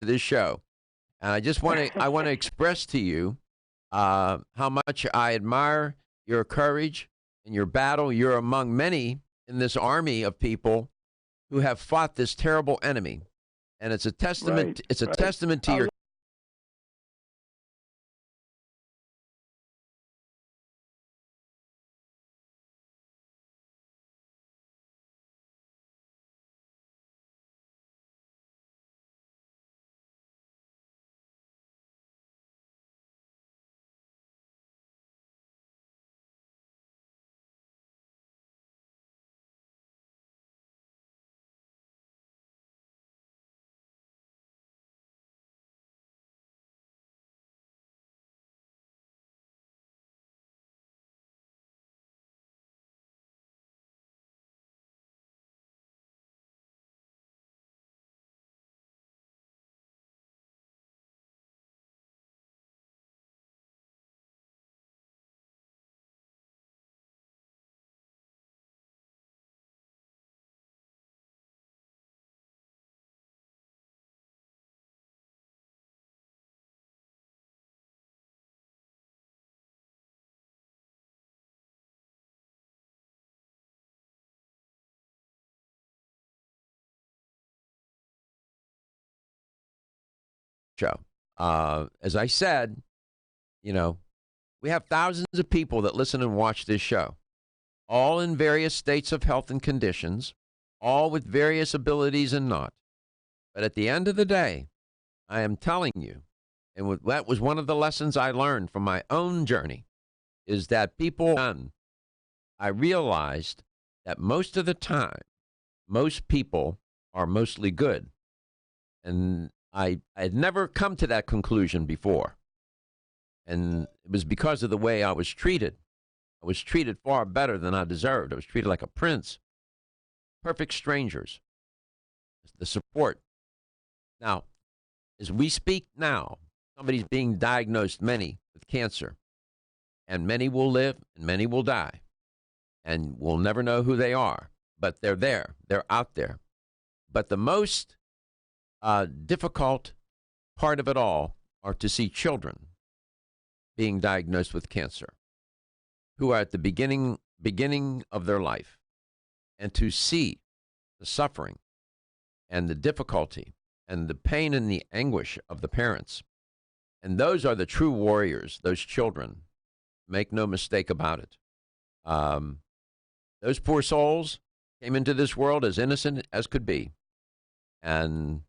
this show. And I want to express to you how much I admire your courage and your battle. You're among many in this army of people who have fought this terrible enemy. And it's a testament. Right, it's a right. testament to your. Show. As I said, we have thousands of people that listen and watch this show, all in various states of health and conditions, all with various abilities and not. But at the end of the day, I am telling you, and that was one of the lessons I learned from my own journey, is that I realized that most of the time, most people are mostly good. And I had never come to that conclusion before. And it was because of the way I was treated. I was treated far better than I deserved. I was treated like a prince. Perfect strangers. The support. Now, as we speak now, somebody's being diagnosed, many, with cancer. And many will live and many will die. And we'll never know who they are. But they're there. They're out there. But the most difficult part of it all are to see children being diagnosed with cancer who are at the beginning of their life, and to see the suffering and the difficulty and the pain and the anguish of the parents. And those are the true warriors, those children. Make no mistake about it. Those poor souls came into this world as innocent as could be. And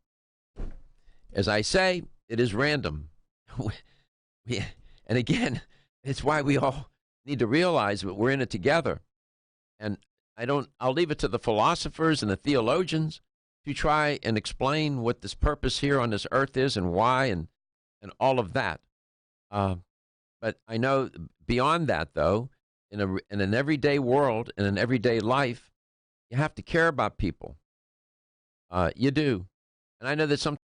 as I say, it is random. And again, it's why we all need to realize that we're in it together. And I'll leave it to the philosophers and the theologians to try and explain what this purpose here on this earth is and why and all of that. But I know beyond that, though, in an everyday world, in an everyday life, you have to care about people. You do. And I know that some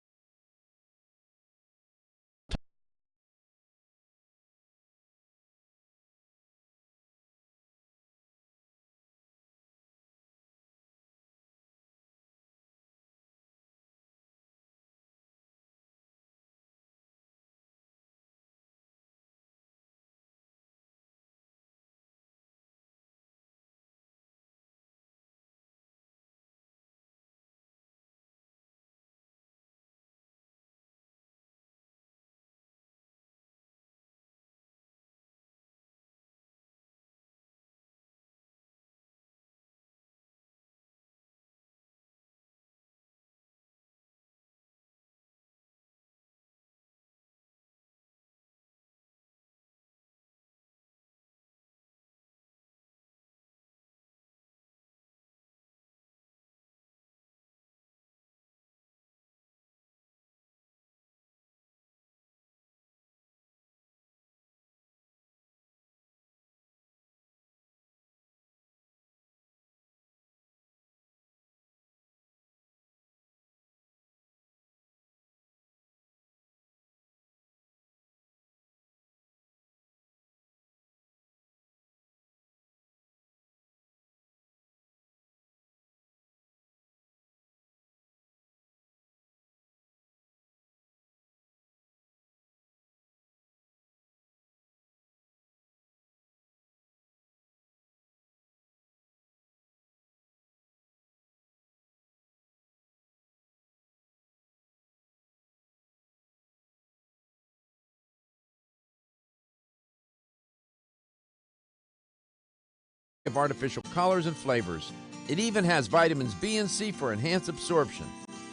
of artificial colors and flavors. It even has vitamins B and C for enhanced absorption.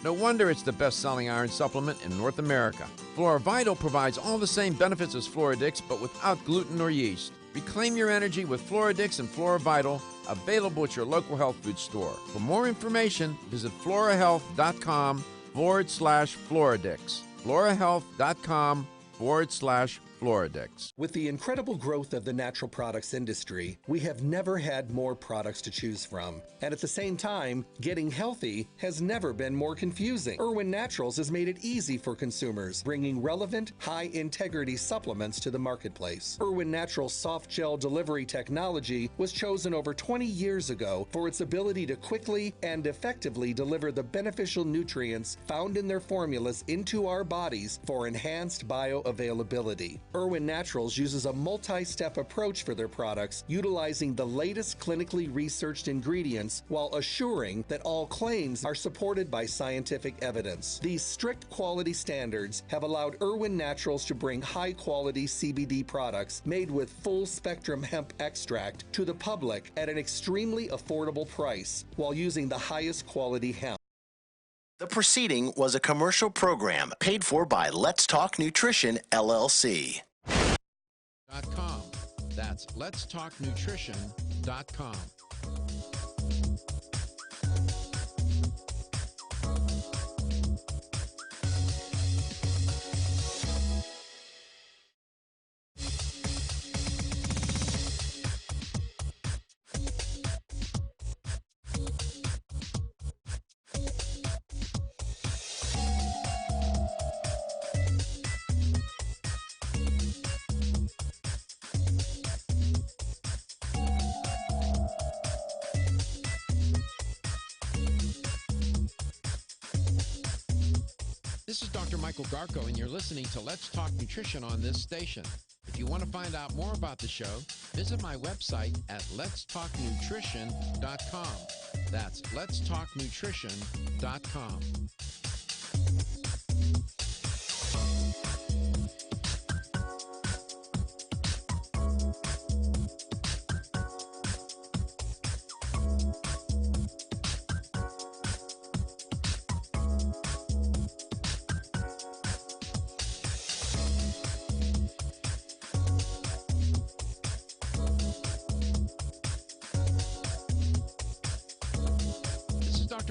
No wonder it's the best-selling iron supplement in North America. FloraVital provides all the same benefits as Floradix, but without gluten or yeast. Reclaim your energy with Floradix and FloraVital, available at your local health food store. For more information, visit florahealth.com/Floradix. florahealth.com/Floradix. With the incredible growth of the natural products industry, we have never had more products to choose from. And at the same time, getting healthy has never been more confusing. Irwin Naturals has made it easy for consumers, bringing relevant, high-integrity supplements to the marketplace. Irwin Naturals soft gel delivery technology was chosen over 20 years ago for its ability to quickly and effectively deliver the beneficial nutrients found in their formulas into our bodies for enhanced bioavailability. Irwin Naturals uses a multi-step approach for their products, utilizing the latest clinically researched ingredients while assuring that all claims are supported by scientific evidence. These strict quality standards have allowed Irwin Naturals to bring high-quality CBD products made with full-spectrum hemp extract to the public at an extremely affordable price while using the highest quality hemp. The proceeding was a commercial program paid for by Let's Talk Nutrition, LLC. .com. That's letstalknutrition.com. This is Dr. Michael Garko, and you're listening to Let's Talk Nutrition on this station. If you want to find out more about the show, visit my website at letstalknutrition.com. That's letstalknutrition.com.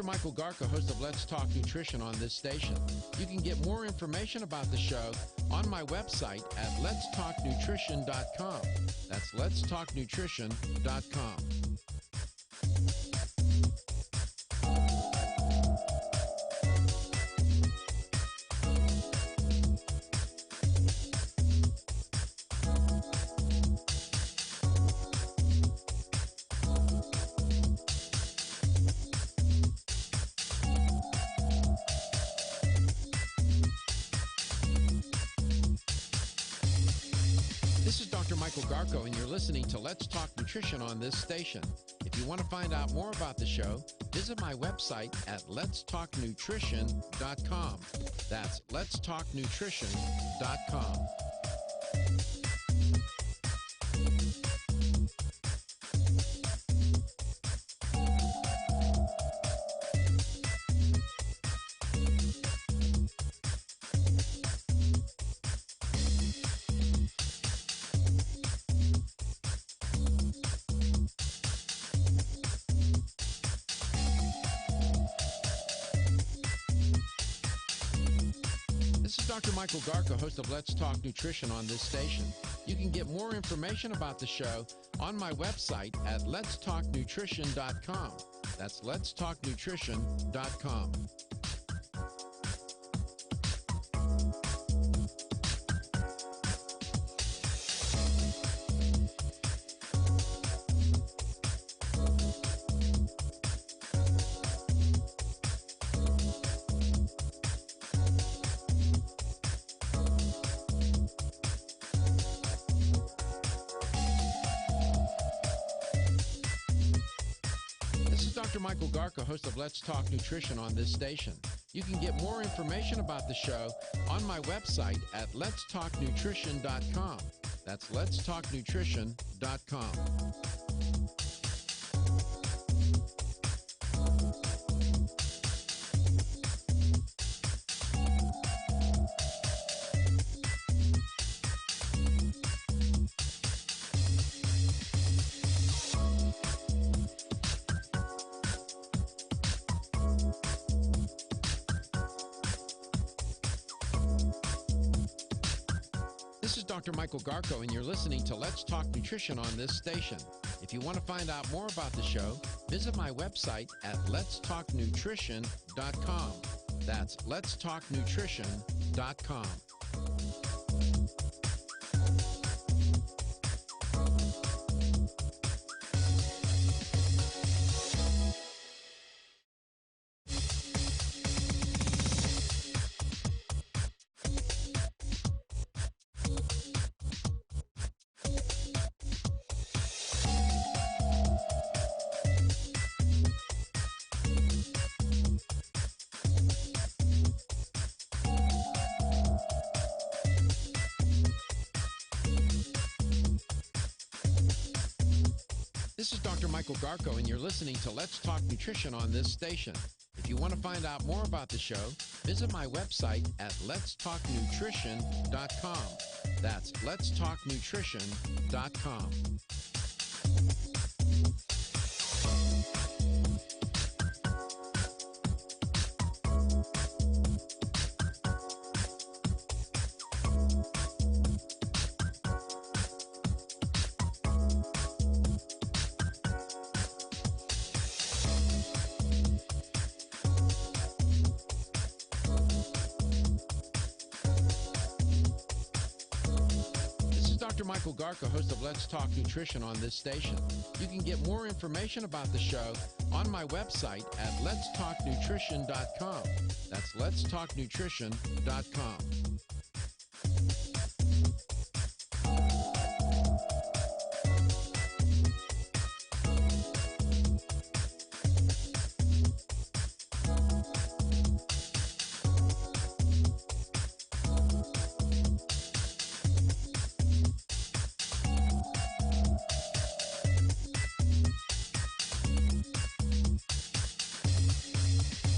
Michael Garka, host of Let's Talk Nutrition on this station. You can get more information about the show on my website at letstalknutrition.com. That's letstalknutrition.com. This is Dr. Michael Garko, and you're listening to Let's Talk Nutrition on this station. If you want to find out more about the show, visit my website at letstalknutrition.com. That's letstalknutrition.com. This is Dr. Michael Garka, host of Let's Talk Nutrition on this station. You can get more information about the show on my website at letstalknutrition.com. That's letstalknutrition.com. Dr. Michael Garka, host of Let's Talk Nutrition on this station. You can get more information about the show on my website at letstalknutrition.com. That's letstalknutrition.com. This is Dr. Michael Garko, and you're listening to Let's Talk Nutrition on this station. If you want to find out more about the show, visit my website at letstalknutrition.com. That's letstalknutrition.com. This is Dr. Michael Garko, and you're listening to Let's Talk Nutrition on this station. If you want to find out more about the show, visit my website at letstalknutrition.com. That's letstalknutrition.com. Dr. Michael Garko, host of Let's Talk Nutrition on this station. You can get more information about the show on my website at letstalknutrition.com. That's letstalknutrition.com.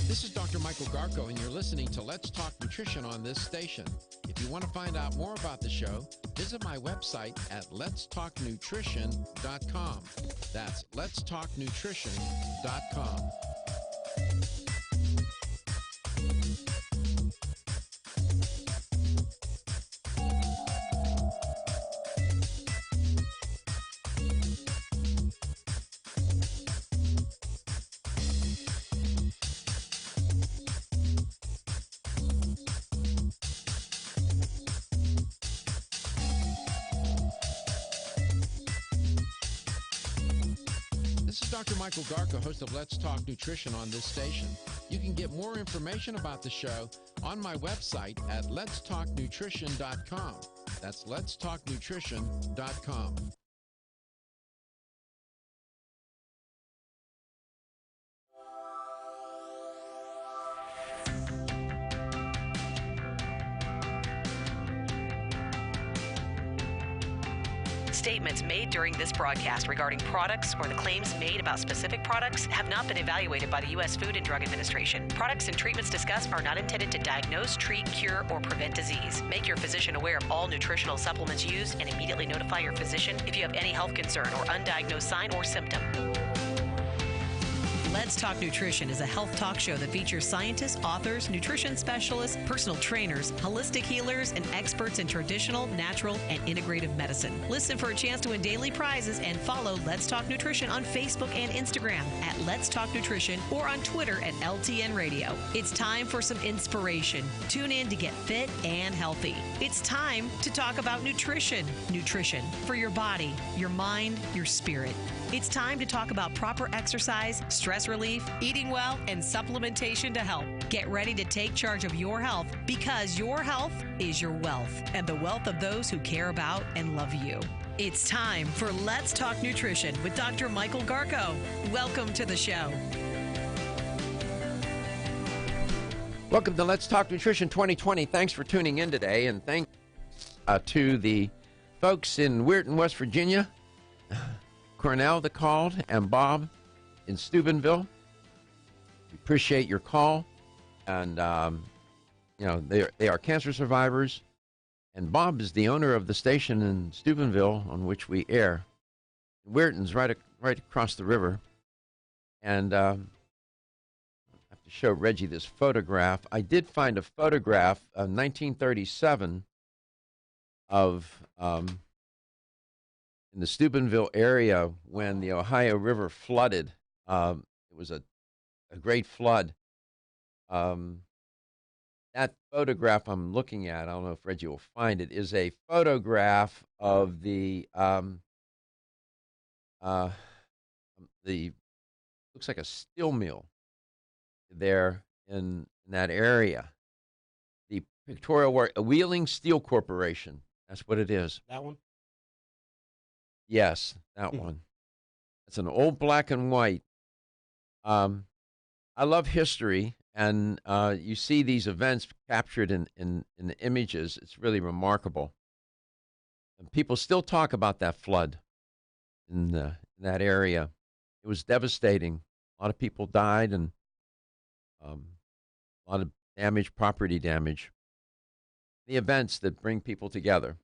This is Dr. Michael Garko, and you're listening to Let's Talk Nutrition on this station. If you want to find out more about the show, visit my website at letstalknutrition.com. That's letstalknutrition.com. This is Dr. Michael Garko, host of Let's Talk Nutrition on this station. You can get more information about the show on my website at letstalknutrition.com. That's letstalknutrition.com. Statements made during this broadcast regarding products or the claims made about specific products have not been evaluated by the U.S. Food and Drug Administration. Products and treatments discussed are not intended to diagnose, treat, cure, or prevent disease. Make your physician aware of all nutritional supplements used and immediately notify your physician if you have any health concern or undiagnosed sign or symptom. Let's Talk Nutrition is a health talk show that features scientists, authors, nutrition specialists, personal trainers, holistic healers, and experts in traditional, natural, and integrative medicine. Listen for a chance to win daily prizes and follow Let's Talk Nutrition on Facebook and Instagram at Let's Talk Nutrition or on Twitter at LTN Radio. It's time for some inspiration. Tune in to get fit and healthy. It's time to talk about nutrition. Nutrition for your body, your mind, your spirit. It's time to talk about proper exercise, stress relief, eating well, and supplementation to help. Get ready to take charge of your health because your health is your wealth and the wealth of those who care about and love you. It's time for Let's Talk Nutrition with Dr. Michael Garko. Welcome to the show. Welcome to Let's Talk Nutrition 2020. Thanks for tuning in today, and thanks to the folks in Weirton, West Virginia, Cornell that called, and Bob in Steubenville. We appreciate your call, and they are cancer survivors, and Bob is the owner of the station in Steubenville on which we air. Weirton's right across the river, and I have to show Reggie this photograph. I did find a photograph of 1937 of in the Steubenville area when the Ohio River flooded. It was a great flood. That photograph I'm looking at, I don't know if Reggie will find it, is a photograph of the looks like a steel mill there in that area. The pictorial work, Wheeling Steel Corporation. That's what it is. That one? Yes, that one. It's an old black and white. I love history, and you see these events captured in the images. It's really remarkable. And people still talk about that flood in that area. It was devastating. A lot of people died, and a lot of damage, property damage. The events that bring people together.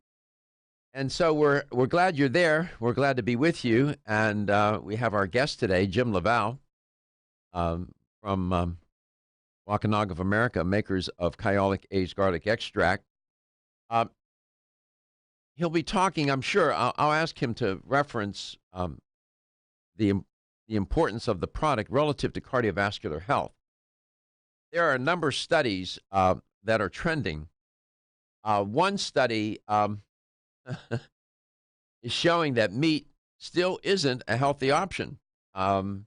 And so we're glad you're there. We're glad to be with you. And we have our guest today, Jim LaValle, from Wampanoag of America, makers of Kyolic Aged Garlic Extract. He'll be talking, I'm sure, I'll ask him to reference the importance of the product relative to cardiovascular health. There are a number of studies that are trending. One study is showing that meat still isn't a healthy option. I've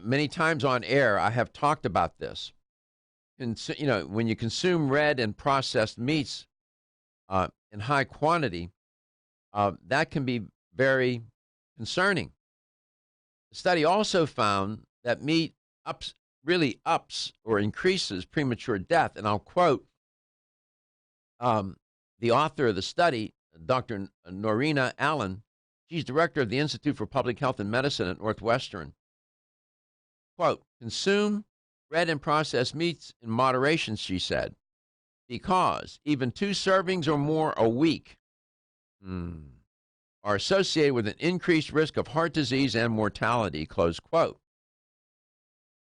many times on air, I have talked about this. When you consume red and processed meats in high quantity, that can be very concerning. The study also found that meat really ups or increases premature death. And I'll quote the author of the study, Dr. Norina Allen. She's director of the Institute for Public Health and Medicine at Northwestern. Quote, consume red and processed meats in moderation, she said, because even 2 servings or more a week are associated with an increased risk of heart disease and mortality, close quote.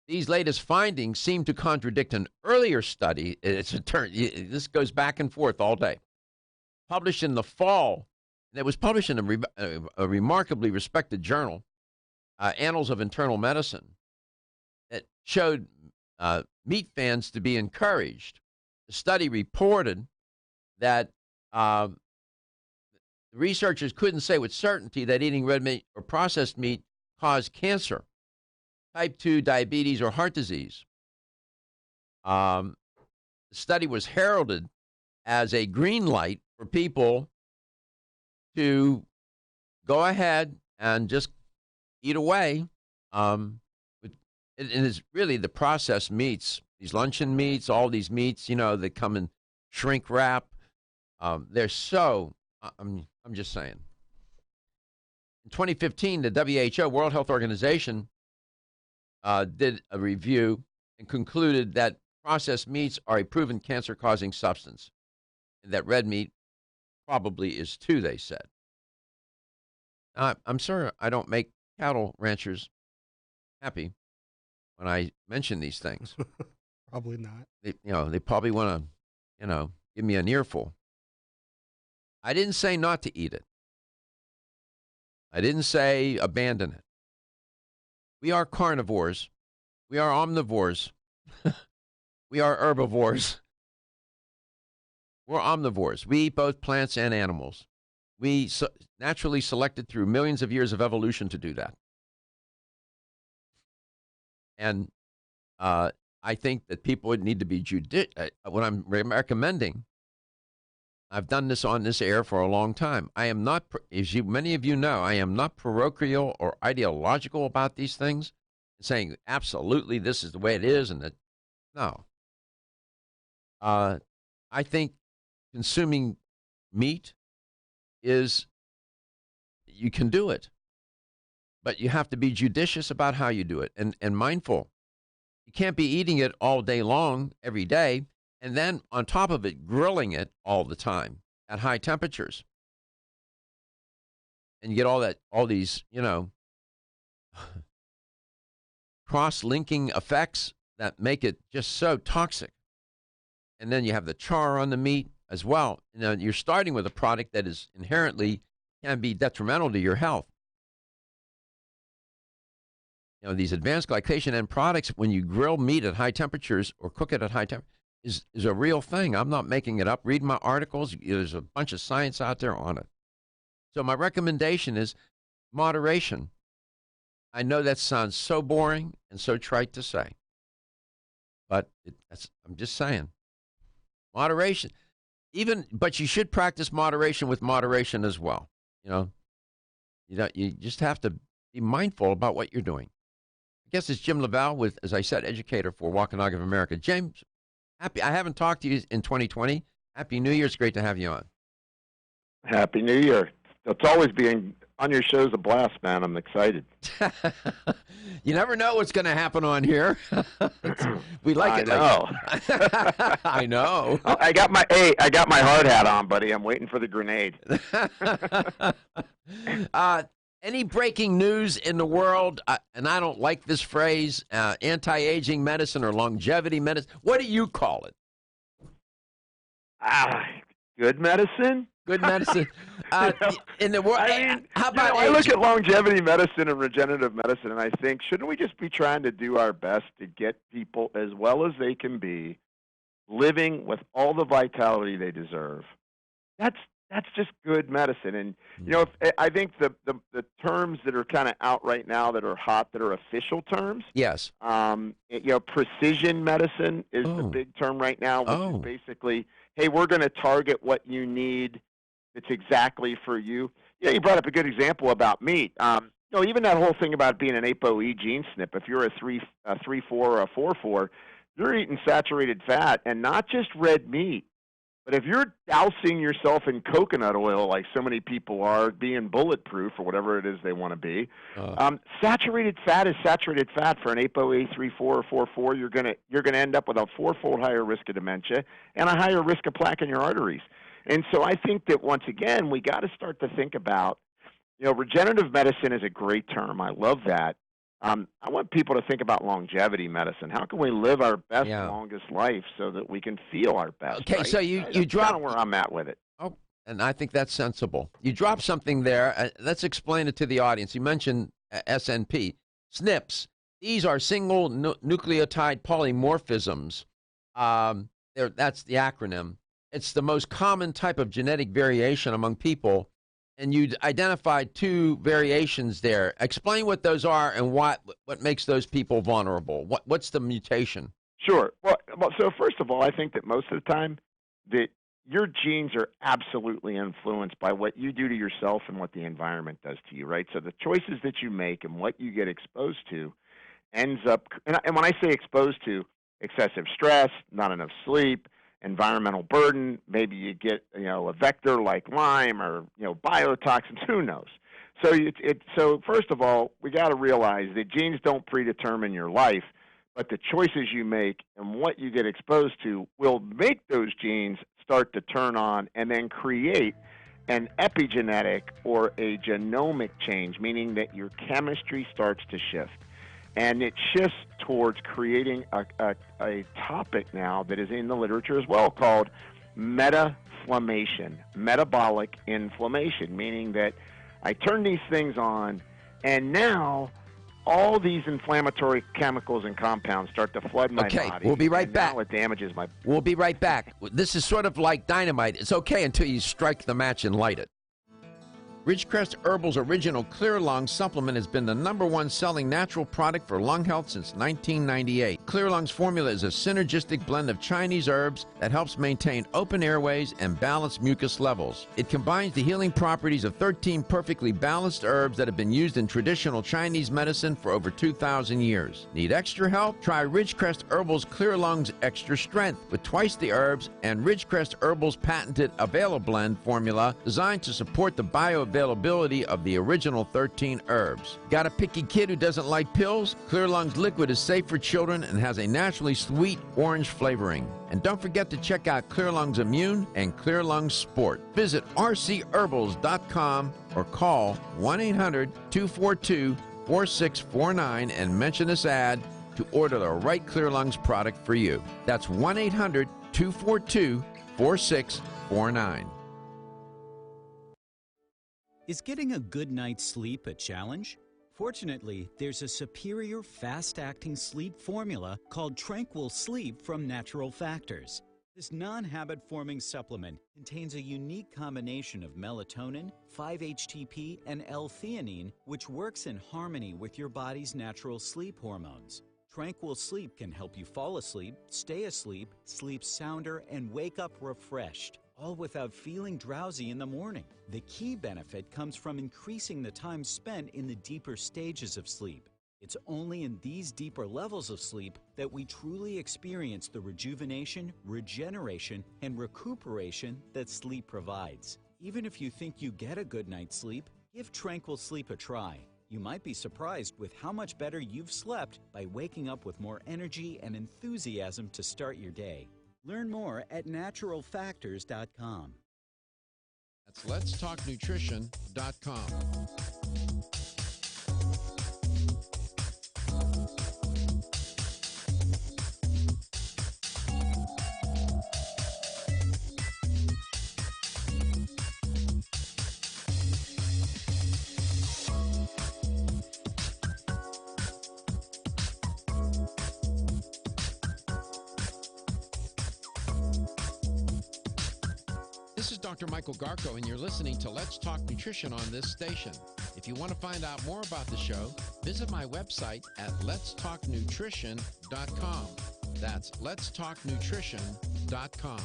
These latest findings seem to contradict an earlier study. This goes back and forth all day. Published in the fall, and it was published in a remarkably respected journal, Annals of Internal Medicine, that showed meat fans to be encouraged. The study reported that the researchers couldn't say with certainty that eating red meat or processed meat caused cancer, type 2 diabetes, or heart disease. The study was heralded as a green light for people to go ahead and just eat away. It is really the processed meats, these luncheon meats, all these meats, that come in shrink wrap. They're so, I'm just saying. In 2015, the WHO, World Health Organization, did a review and concluded that processed meats are a proven cancer-causing substance, and that red meat probably is too, they said. I'm sure I don't make cattle ranchers happy when I mention these things. Probably not. They probably want to, give me an earful. I didn't say not to eat it. I didn't say abandon it. We are carnivores. We are omnivores. We are herbivores. We're omnivores. We eat both plants and animals. We naturally selected through millions of years of evolution to do that. And I think that people would need to be what I'm recommending, I've done this on this air for a long time. I am not, as many of you know, I am not parochial or ideological about these things, saying absolutely this is the way it is, and that, no. I think consuming meat you can do it, but you have to be judicious about how you do it and mindful. You can't be eating it all day long, every day, and then on top of it, grilling it all the time at high temperatures. And you get all these, cross-linking effects that make it just so toxic. and then you have the char on the meat as well. You're starting with a product that is inherently can be detrimental to your health. These advanced glycation end products, when you grill meat at high temperatures or cook it at high temperatures, is a real thing. I'm not making it up. Read my articles. There's a bunch of science out there on it. So my recommendation is moderation. I know that sounds so boring and so trite to say, but I'm just saying. Moderation. But you should practice moderation with moderation as well. You just have to be mindful about what you're doing. I guess it's Jim Lavelle, as I said, educator for Wampanoag of America. James, I haven't talked to you in 2020. Happy New Year. It's great to have you on. Happy New Year. It's always being on your show's a blast, man. I'm excited. You never know what's going to happen on here. We like it. I know. I got my hard hat on, buddy. I'm waiting for the grenade. Any breaking news in the world, and I don't like this phrase, anti-aging medicine or longevity medicine. What do you call it? Good medicine? Good medicine. In the world, how about I look at longevity medicine and regenerative medicine, and I think, shouldn't we just be trying to do our best to get people as well as they can be, living with all the vitality they deserve? That's just good medicine. And I think the terms that are kind of out right now that are hot, that are official terms. Yes. Precision medicine is the big term right now, which is basically, hey, we're going to target what you need. It's exactly for you. You brought up a good example about meat. Even that whole thing about being an ApoE gene SNP. If you're a 3-4 or a 4-4, you're eating saturated fat, and not just red meat. But if you're dousing yourself in coconut oil like so many people are, being bulletproof or whatever it is they want to be, saturated fat is saturated fat. For an ApoE 3-4 or 4-4, you're gonna end up with a 4-fold higher risk of dementia and a higher risk of plaque in your arteries. And so I think that once again we got to start to think about, regenerative medicine is a great term. I love that. I want people to think about longevity medicine. How can we live our best, longest life so that we can feel our best? Okay, right? so you drop kind of where I'm at with it. Oh, and I think that's sensible. You dropped something there. Let's explain it to the audience. You mentioned SNP, SNPs. These are single nucleotide polymorphisms. That's the acronym. It's the most common type of genetic variation among people. And you identified two variations there. Explain what those are and what makes those people vulnerable. What's the mutation? Sure. Well, so first of all, I think that most of the time that your genes are absolutely influenced by what you do to yourself and what the environment does to you, right? So the choices that you make and what you get exposed to ends up, and when I say exposed to, excessive stress, not enough sleep, environmental burden, maybe you get a vector like Lyme or biotoxins, who knows. So first of all, we got to realize that genes don't predetermine your life, but the choices you make and what you get exposed to will make those genes start to turn on and then create an epigenetic or a genomic change, meaning that your chemistry starts to shift. And it shifts towards creating a topic now that is in the literature as well called metaflammation, metabolic inflammation, meaning that I turn these things on and now all these inflammatory chemicals and compounds start to flood my body. Okay, we'll be right back. Now it damages my... We'll be right back. This is sort of like dynamite. It's okay until you strike the match and light it. Ridgecrest Herbal's original Clear Lung supplement has been the #1 selling natural product for lung health since 1998. Clear Lung's formula is a synergistic blend of Chinese herbs that helps maintain open airways and balance mucus levels. It combines the healing properties of 13 perfectly balanced herbs that have been used in traditional Chinese medicine for over 2,000 years. Need extra help? Try Ridgecrest Herbal's Clear Lung's Extra Strength with twice the herbs and Ridgecrest Herbal's patented AvailaBlend formula designed to support the bioavailability of the original 13 herbs. Got a picky kid who doesn't like pills? Clear Lung's liquid is safe for children and has a naturally sweet orange flavoring. And don't forget to check out Clear Lung's Immune and Clear Lung's Sport. Visit rcherbals.com or call 1-800-242-4649 and mention this ad to order the right Clear Lungs product for you. That's 1-800-242-4649. 242-4649. Is getting a good night's sleep a challenge? Fortunately, there's a superior fast-acting sleep formula called Tranquil Sleep from Natural Factors. This non-habit-forming supplement contains a unique combination of melatonin, 5-HTP, and L-theanine, which works in harmony with your body's natural sleep hormones. Tranquil Sleep can help you fall asleep, stay asleep, sleep sounder, and wake up refreshed, all without feeling drowsy in the morning. The key benefit comes from increasing the time spent in the deeper stages of sleep. It's only in these deeper levels of sleep that we truly experience the rejuvenation, regeneration, and recuperation that sleep provides. Even if you think you get a good night's sleep, give Tranquil Sleep a try. You might be surprised with how much better you've slept by waking up with more energy and enthusiasm to start your day. Learn more at naturalfactors.com. That's letstalknutrition.com. This is Dr. Michael Garko, and you're listening to Let's Talk Nutrition on this station. If you want to find out more about the show, visit my website at letstalknutrition.com. That's letstalknutrition.com.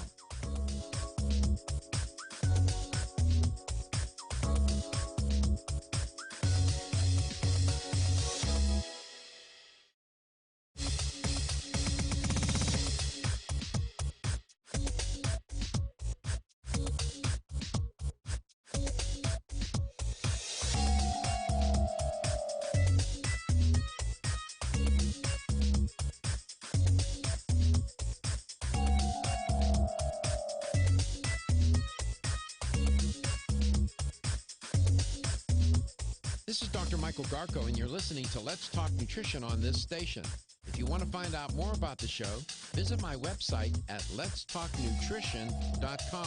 This is Dr. Michael Garko, and you're listening to Let's Talk Nutrition on this station. If you want to find out more about the show, visit my website at letstalknutrition.com.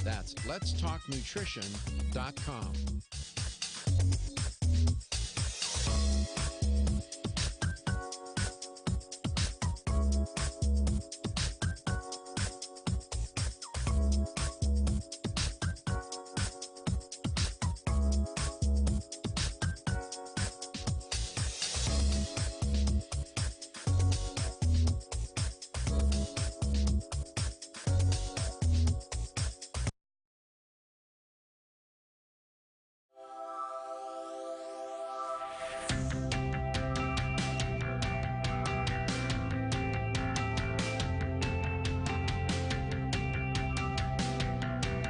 That's letstalknutrition.com.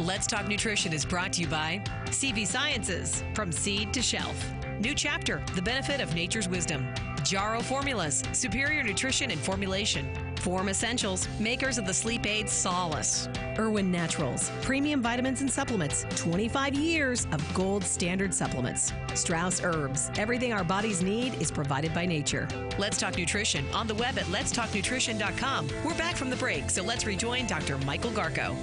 Let's Talk Nutrition is brought to you by CV Sciences, from seed to shelf. New chapter, the benefit of nature's wisdom. Jarrow Formulas, superior nutrition and formulation. Form Essentials, makers of the sleep aid Solace. Irwin Naturals, premium vitamins and supplements. 25 years of gold standard supplements. Strauss Herbs, everything our bodies need is provided by nature. Let's Talk Nutrition on the web at letstalknutrition.com. We're back from the break, so let's rejoin Dr. Michael Garko.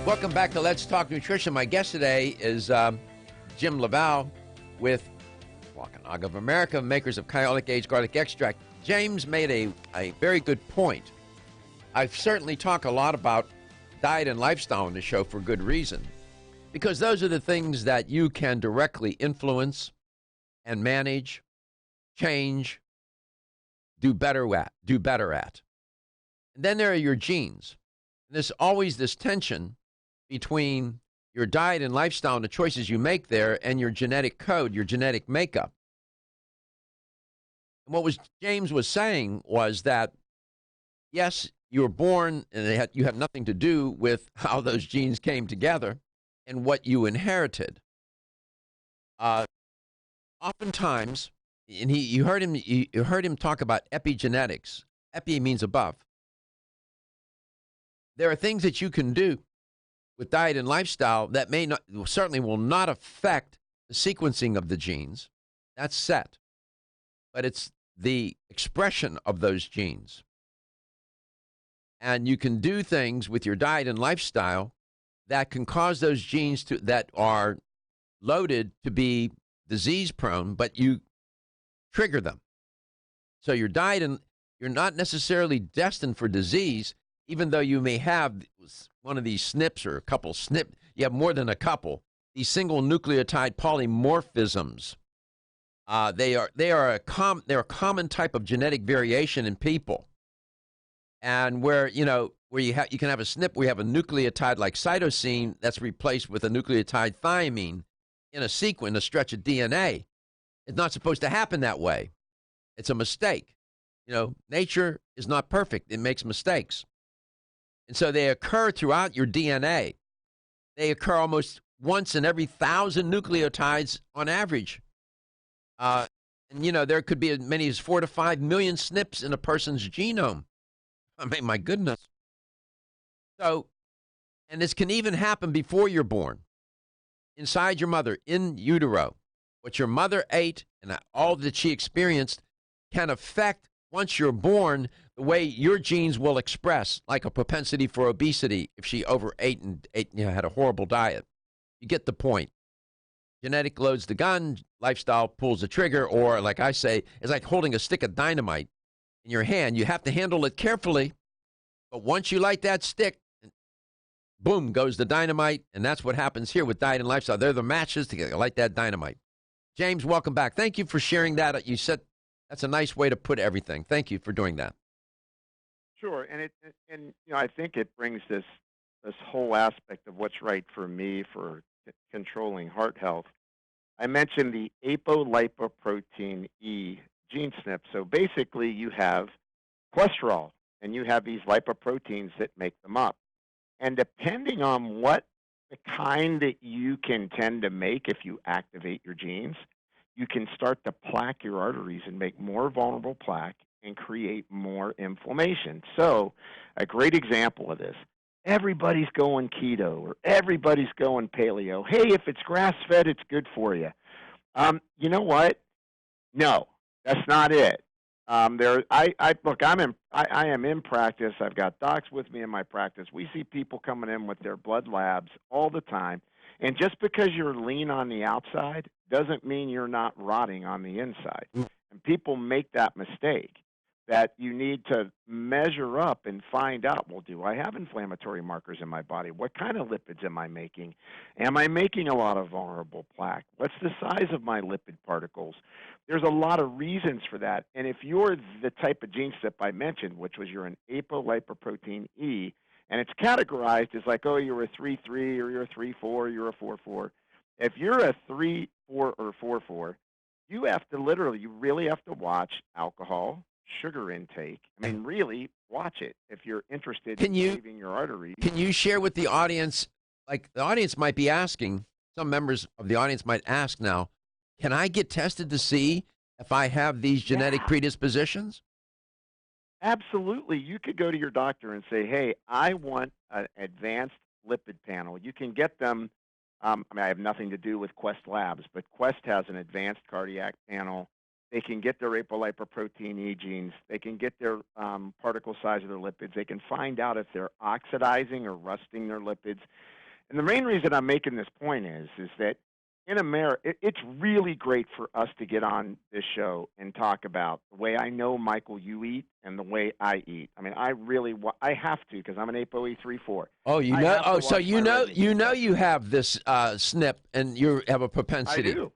Welcome back to Let's Talk Nutrition. My guest today is Jim Laval with Wakunaga of America, makers of Kyolic Aged Garlic Extract. James made a very good point. I certainly talk a lot about diet and lifestyle on the show for good reason, because those are the things that you can directly influence and manage, change, do better at. And then there are your genes. And there's always this tension between your diet and lifestyle and the choices you make there and your genetic code, your genetic makeup. And what James was saying was that, yes, you were born and you have nothing to do with how those genes came together and what you inherited. Oftentimes, and you heard him talk about epigenetics. Epi means above. There are things that you can do with diet and lifestyle that certainly will not affect the sequencing of the genes. That's set. But it's the expression of those genes. And you can do things with your diet and lifestyle that can cause those genes that are loaded to be disease prone, but you trigger them. So your diet, and you're not necessarily destined for disease, even though you may have one of these SNPs or a couple SNP. You have more than a couple. These single nucleotide polymorphisms. They're a common type of genetic variation in people. And where you can have a SNP, we have a nucleotide like cytosine that's replaced with a nucleotide thymine in a sequence, a stretch of DNA. It's not supposed to happen that way. It's a mistake. Nature is not perfect. It makes mistakes. And so they occur throughout your DNA. They occur almost once in every 1,000 nucleotides on average. And there could be as many as 4 to 5 million SNPs in a person's genome. I mean, my goodness. So, and this can even happen before you're born. Inside your mother, in utero. What your mother ate and all that she experienced can affect, once you're born, the way your genes will express, like a propensity for obesity if she overate and had a horrible diet. You get the point. Genetic loads the gun, lifestyle pulls the trigger, or like I say, it's like holding a stick of dynamite in your hand. You have to handle it carefully, but once you light that stick, boom, goes the dynamite, and that's what happens here with diet and lifestyle. They're the matches to light that dynamite. James, welcome back. Thank you for sharing that. You said that's a nice way to put everything. Thank you for doing that. Sure, and I think it brings this whole aspect of what's right for me for controlling heart health. I mentioned the apolipoprotein E gene SNP. So basically, you have cholesterol, and you have these lipoproteins that make them up. And depending on what the kind that you can tend to make if you activate your genes, you can start to plaque your arteries and make more vulnerable plaque and create more inflammation. So a great example of this, everybody's going keto or everybody's going paleo. Hey, if it's grass-fed, it's good for you. You know what? No, that's not it. I am in practice. I've got docs with me in my practice. We see people coming in with their blood labs all the time. And just because you're lean on the outside doesn't mean you're not rotting on the inside. And people make that mistake, that you need to measure up and find out, well, do I have inflammatory markers in my body? What kind of lipids am I making? Am I making a lot of vulnerable plaque? What's the size of my lipid particles? There's a lot of reasons for that. And if you're the type of gene SNP I mentioned, which was you're an apolipoprotein E, and it's categorized as like, oh, you're a 3-3 or you're a 3-4, you're a 4-4. If you're a 3-4 or 4-4, you really have to watch alcohol, sugar intake. I mean, really watch it if you're interested in saving your arteries. Can you share with the audience, like the audience might be asking, some members of the audience might ask now, can I get tested to see if I have these genetic predispositions? Absolutely. You could go to your doctor and say, hey, I want an advanced lipid panel. You can get them. I have nothing to do with Quest Labs, but Quest has an advanced cardiac panel. They can get their apolipoprotein E genes. They can get their particle size of their lipids. They can find out if they're oxidizing or rusting their lipids. And the main reason I'm making this point is that in America, it's really great for us to get on this show and talk about the way I know, Michael, you eat and the way I eat. I mean, I have to because I'm an ApoE34. Oh, you know? Oh, so you know have this SNP and you have a propensity. I do.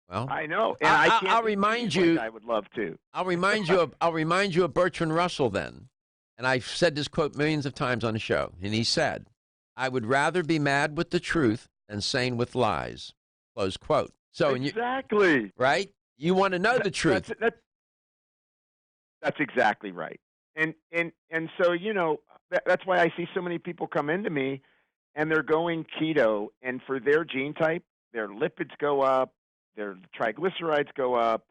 Well, I know, and I'll remind you. I would love to. I'll remind you of Bertrand Russell then, and I've said this quote millions of times on the show. And he said, "I would rather be mad with the truth than sane with lies." Close quote. So exactly right. You want to know the truth. That's exactly right. And so that's why I see so many people come into me, and they're going keto, and for their gene type, their lipids go up. Their triglycerides go up,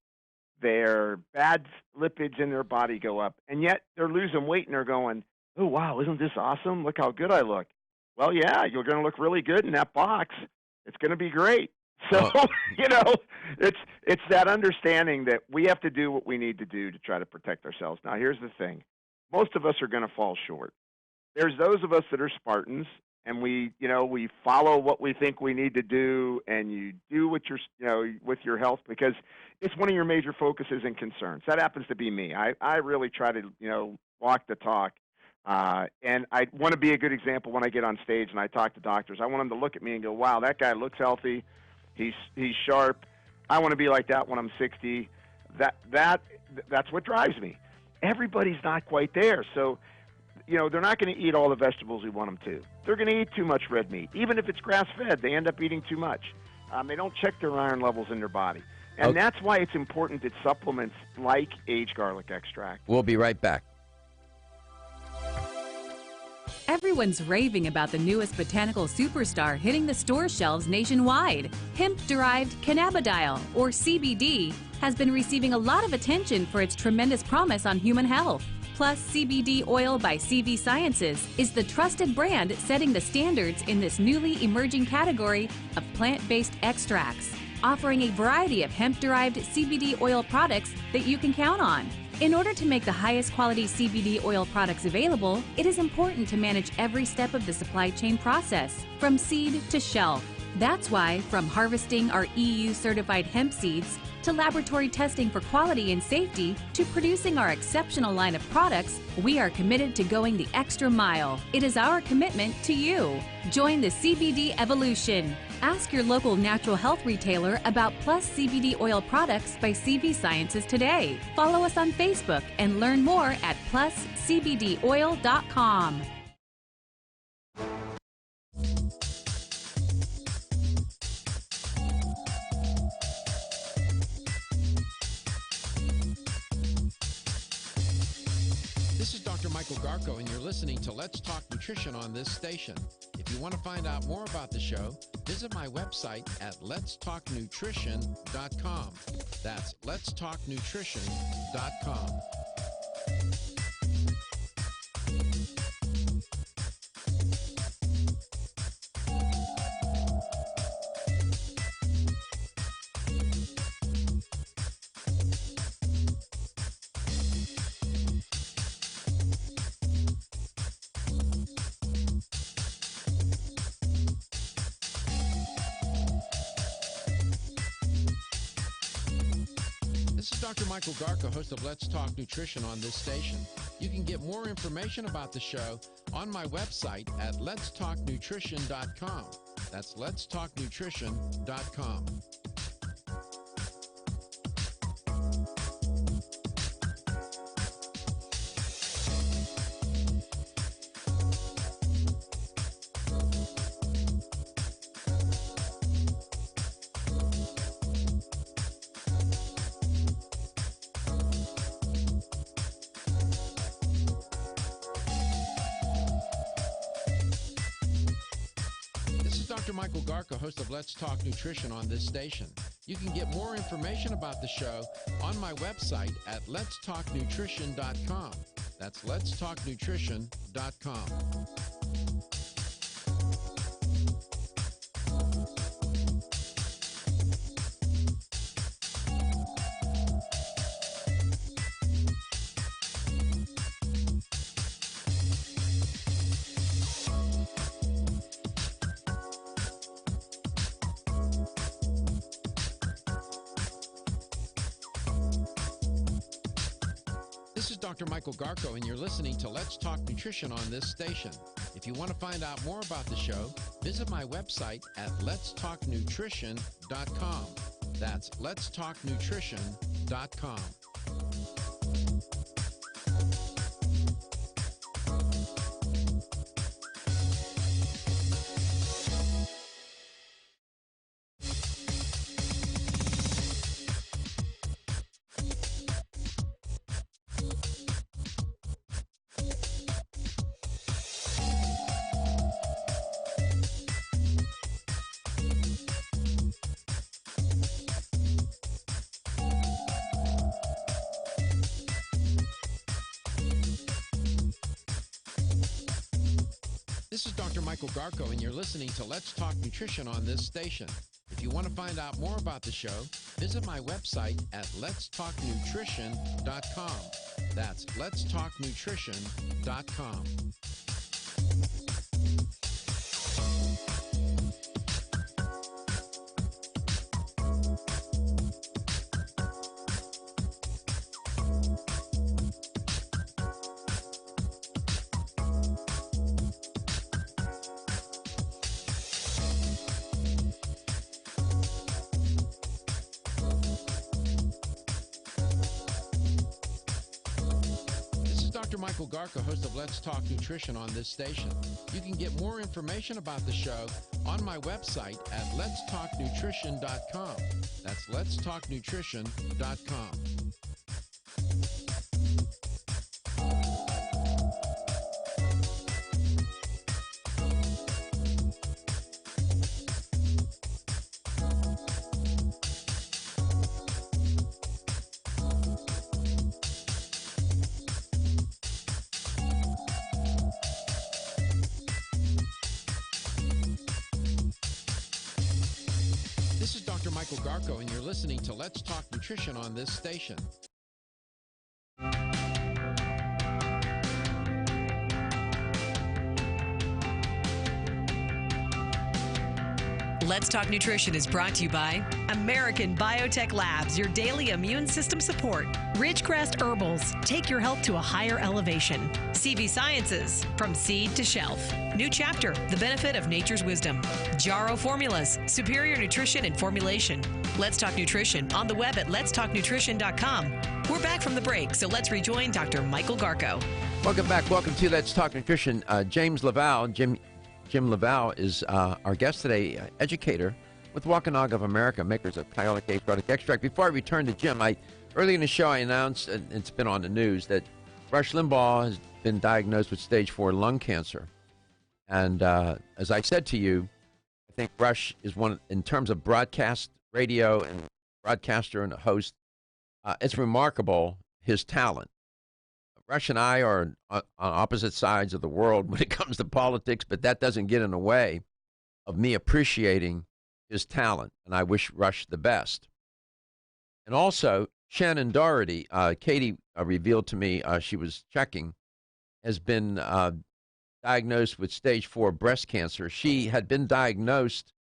their bad lipids in their body go up, and yet they're losing weight and they're going, oh, wow, isn't this awesome? Look how good I look. Well, yeah, you're going to look really good in that box. It's going to be great. So, it's that understanding that we have to do what we need to do to try to protect ourselves. Now, here's the thing. Most of us are going to fall short. there's those of us that are Spartans, and we follow what we think we need to do, and you do what with your health, because it's one of your major focuses and concerns. That happens to be me. I really try to walk the talk, and I want to be a good example when I get on stage and I talk to doctors. I want them to look at me and go, wow, that guy looks healthy, he's sharp. I want to be like that when I'm 60. That's what drives me. Everybody's not quite there, so they're not going to eat all the vegetables we want them to. They're going to eat too much red meat. Even if it's grass-fed, they end up eating too much. They don't check their iron levels in their body. And that's why it's important that supplements like aged garlic extract. We'll be right back. Everyone's raving about the newest botanical superstar hitting the store shelves nationwide. Hemp-derived cannabidiol, or CBD, has been receiving a lot of attention for its tremendous promise on human health. Plus, CBD Oil by CV Sciences is the trusted brand setting the standards in this newly emerging category of plant-based extracts, offering a variety of hemp-derived CBD oil products that you can count on. In order to make the highest quality CBD oil products available, it is important to manage every step of the supply chain process, from seed to shelf. That's why, from harvesting our EU-certified hemp seeds, to laboratory testing for quality and safety, to producing our exceptional line of products, we are committed to going the extra mile. It is our commitment to you. Join the CBD evolution. Ask your local natural health retailer about Plus CBD oil products by CV Sciences today. Follow us on Facebook and learn more at pluscbdoil.com. This is Dr. Michael Garko, and you're listening to Let's Talk Nutrition on this station. If you want to find out more about the show, visit my website at letstalknutrition.com. That's letstalknutrition.com. Dr. Michael Garko, host of Let's Talk Nutrition on this station. You can get more information about the show on my website at letstalknutrition.com. That's letstalknutrition.com. Dr. Michael Garko, host of Let's Talk Nutrition on this station. You can get more information about the show on my website at letstalknutrition.com. That's letstalknutrition.com. This is Dr. Michael Garko, and you're listening to Let's Talk Nutrition on this station. If you want to find out more about the show, visit my website at letstalknutrition.com. That's letstalknutrition.com. This is Dr. Michael Garko, and you're listening to Let's Talk Nutrition on this station. If you want to find out more about the show, visit my website at letstalknutrition.com. That's letstalknutrition.com. Dr. Michael Garko, host of Let's Talk Nutrition on this station. You can get more information about the show on my website at letstalknutrition.com. That's letstalknutrition.com. This is Dr. Michael Garko, and you're listening to Let's Talk Nutrition on this station. Let's Talk Nutrition is brought to you by American Biotech Labs, your daily immune system support. Ridgecrest Herbals, take your health to a higher elevation. CV Sciences, from seed to shelf. New chapter, the benefit of nature's wisdom. Jarrow Formulas, superior nutrition and formulation. Let's Talk Nutrition on the web at letstalknutrition.com. We're back from the break, so let's rejoin Dr. Michael Garko. Welcome back. Welcome to Let's Talk Nutrition. James Laval, Jim Laval is our guest today, educator with Wampanoag of America, makers of Kyolic Age Garlic Extract. Before I return to Jim, early in the show I announced, and it's been on the news, that Rush Limbaugh has been diagnosed with stage 4 lung cancer. And as I said to you, I think Rush is one, in terms of broadcast radio and broadcaster and a host, it's remarkable, his talent. Rush and I are on opposite sides of the world when it comes to politics, but that doesn't get in the way of me appreciating his talent, and I wish Rush the best. And also, Shannon Doherty, Katie revealed to me, she was checking, has been diagnosed with stage 4 breast cancer. She had been diagnosed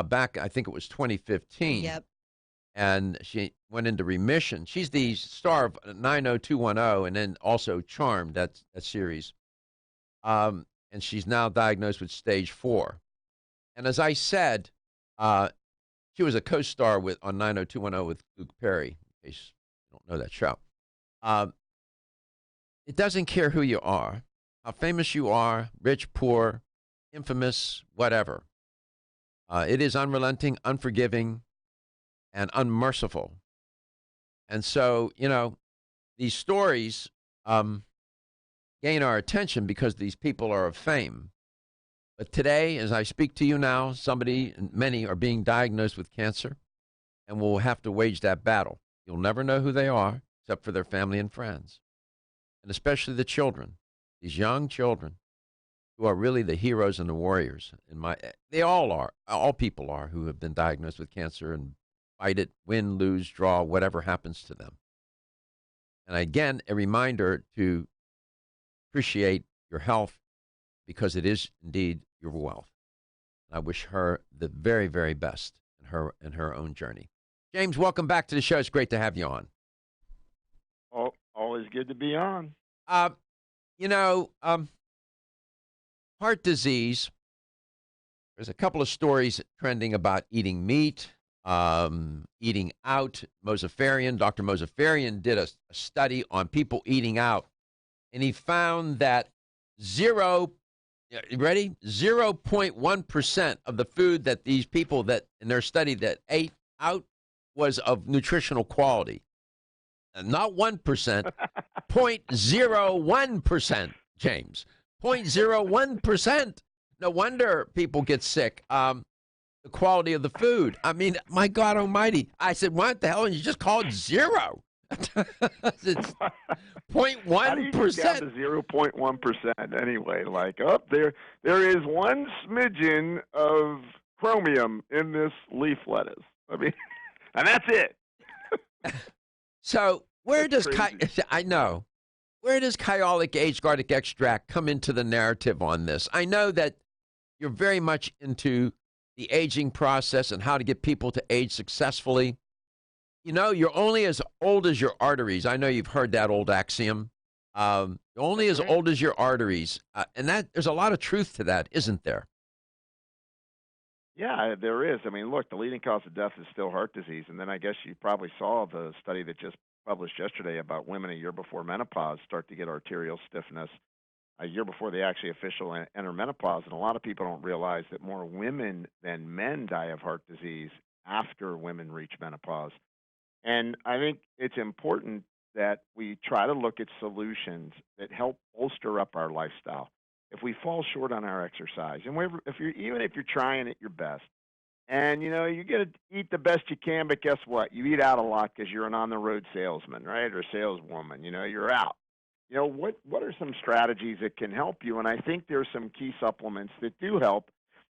back, I think it was 2015. Yep. And she went into remission. She's the star of 90210 and then also Charmed, that series. And she's now diagnosed with stage 4. And as I said, she was a co-star on 90210 with Luke Perry, in case you don't know that show. It doesn't care who you are, how famous you are, rich, poor, infamous, whatever. It is unrelenting, unforgiving, and unmerciful. And so, these stories gain our attention because these people are of fame. But today, as I speak to you now, many are being diagnosed with cancer, and will have to wage that battle. You'll never know who they are, except for their family and friends, and especially the children, these young children, who are really the heroes and the warriors. They all are. All people are who have been diagnosed with cancer and fight it, win, lose, draw, whatever happens to them. And again, a reminder to appreciate your health, because it is indeed your wealth. I wish her the very, very best in her own journey. James, welcome back to the show. It's great to have you on. Oh, always good to be on. Heart disease. There's a couple of stories trending about eating meat, eating out. Dr. Mozaffarian did a study on people eating out, and he found that 0.1% of the food that these people that in their study that ate out was of nutritional quality. And not 1%, 0.01%, James. 0.01%. No wonder people get sick. The quality of the food. I mean, my God Almighty. I said, what the hell? And you just call it zero. It's 0.1%. How do you get down to 0.1% anyway? Like, there is one smidgen of chromium in this leaf lettuce. I mean, and that's it. So where does Kyolic Age Garlic Extract come into the narrative on this? I know that you're very much into the aging process and how to get people to age successfully. You're only as old as your arteries. I know you've heard that old axiom. You're only as old as your arteries. And there's a lot of truth to that, isn't there? Yeah, there is. I mean, look, the leading cause of death is still heart disease. And then I guess you probably saw the study that just published yesterday about women a year before menopause start to get arterial stiffness a year before they actually officially enter menopause. And a lot of people don't realize that more women than men die of heart disease after women reach menopause. And I think it's important that we try to look at solutions that help bolster up our lifestyle. If we fall short on our exercise, and even if you're trying at your best, and you get to eat the best you can, but guess what? You eat out a lot because you're an on-the-road salesman, right, or saleswoman. You're out. What are some strategies that can help you? And I think there's some key supplements that do help.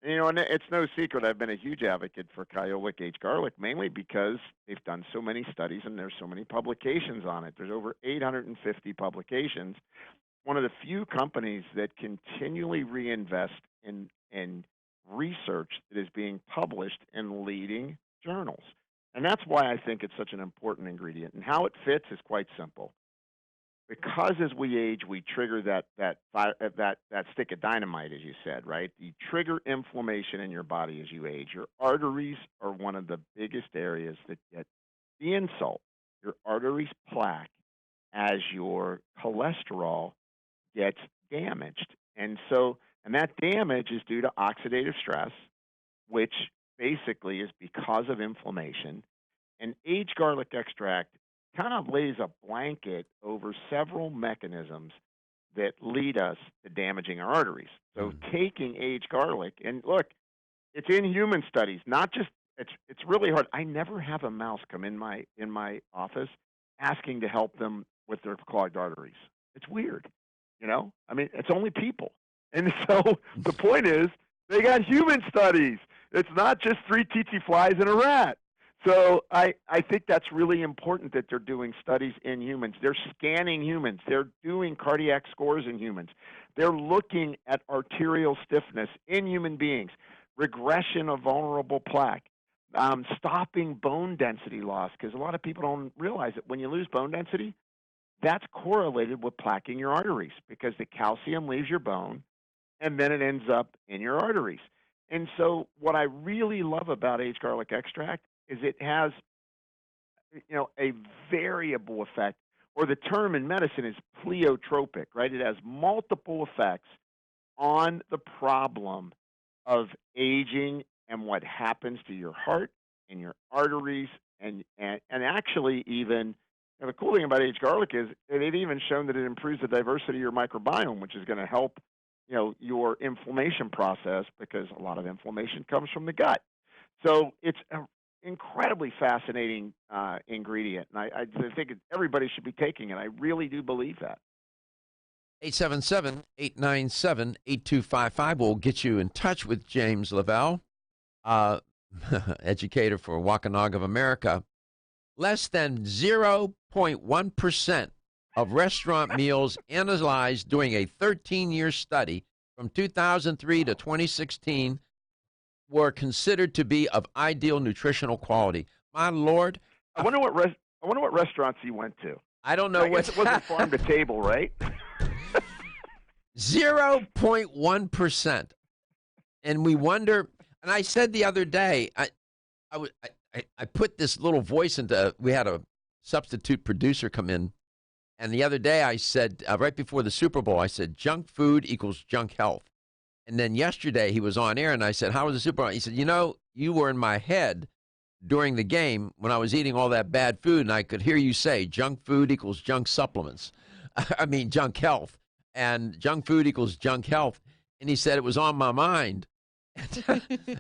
And it's no secret I've been a huge advocate for Kyolic aged garlic, mainly because they've done so many studies and there's so many publications on it. There's over 850 publications. One of the few companies that continually reinvest in research that is being published in leading journals. And that's why I think it's such an important ingredient. And how it fits is quite simple. Because as we age, we trigger that stick of dynamite, as you said, right? You trigger inflammation in your body as you age. Your arteries are one of the biggest areas that get the insult. Your arteries plaque as your cholesterol gets damaged. And that damage is due to oxidative stress, which basically is because of inflammation. And aged garlic extract kind of lays a blanket over several mechanisms that lead us to damaging our arteries. So taking aged garlic, and look, it's in human studies, not just, it's really hard. I never have a mouse come in my office asking to help them with their clogged arteries. It's weird, I mean, it's only people. And so the point is, they got human studies. It's not just 3 tsetse flies and a rat. So I think that's really important that they're doing studies in humans. They're scanning humans. They're doing cardiac scores in humans. They're looking at arterial stiffness in human beings, regression of vulnerable plaque, stopping bone density loss, because a lot of people don't realize that when you lose bone density, that's correlated with plaquing your arteries because the calcium leaves your bone and then it ends up in your arteries. And so what I really love about aged garlic extract is it has, a variable effect, or the term in medicine is pleiotropic, right? It has multiple effects on the problem of aging and what happens to your heart and your arteries, and actually even, the cool thing about aged garlic is they've even shown that it improves the diversity of your microbiome, which is going to help, your inflammation process, because a lot of inflammation comes from the gut. So it's a incredibly fascinating ingredient, and I think everybody should be taking it. I really do believe that. 877-897-8255 will get you in touch with James Lavelle, educator for Wampanoag of America. Less than 0.1% of restaurant meals analyzed during a 13-year study from 2003 to 2016 were considered to be of ideal nutritional quality. My Lord. I wonder what restaurants you went to. I don't know. I guess it wasn't farm to table, right? 0.1%. And we wonder, and I said the other day, I put this little voice into, we had a substitute producer come in, and the other day I said, right before the Super Bowl, I said, junk food equals junk health. And then yesterday he was on air, and I said, how was the Super Bowl? He said, you were in my head during the game when I was eating all that bad food, and I could hear you say junk food equals junk supplements. I mean, junk health. And junk food equals junk health. And he said it was on my mind.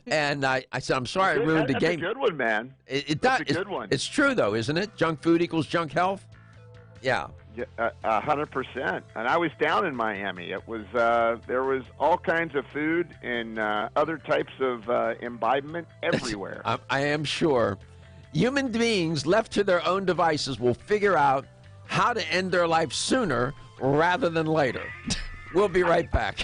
And I said, I'm sorry I ruined the game. That's a good one, man. It That's does. a good one. It's true, though, isn't it? Junk food equals junk health? Yeah. 100%. And I was down in Miami. It was there was all kinds of food and other types of imbibement everywhere. I am sure. Human beings left to their own devices will figure out how to end their life sooner rather than later. We'll be right back.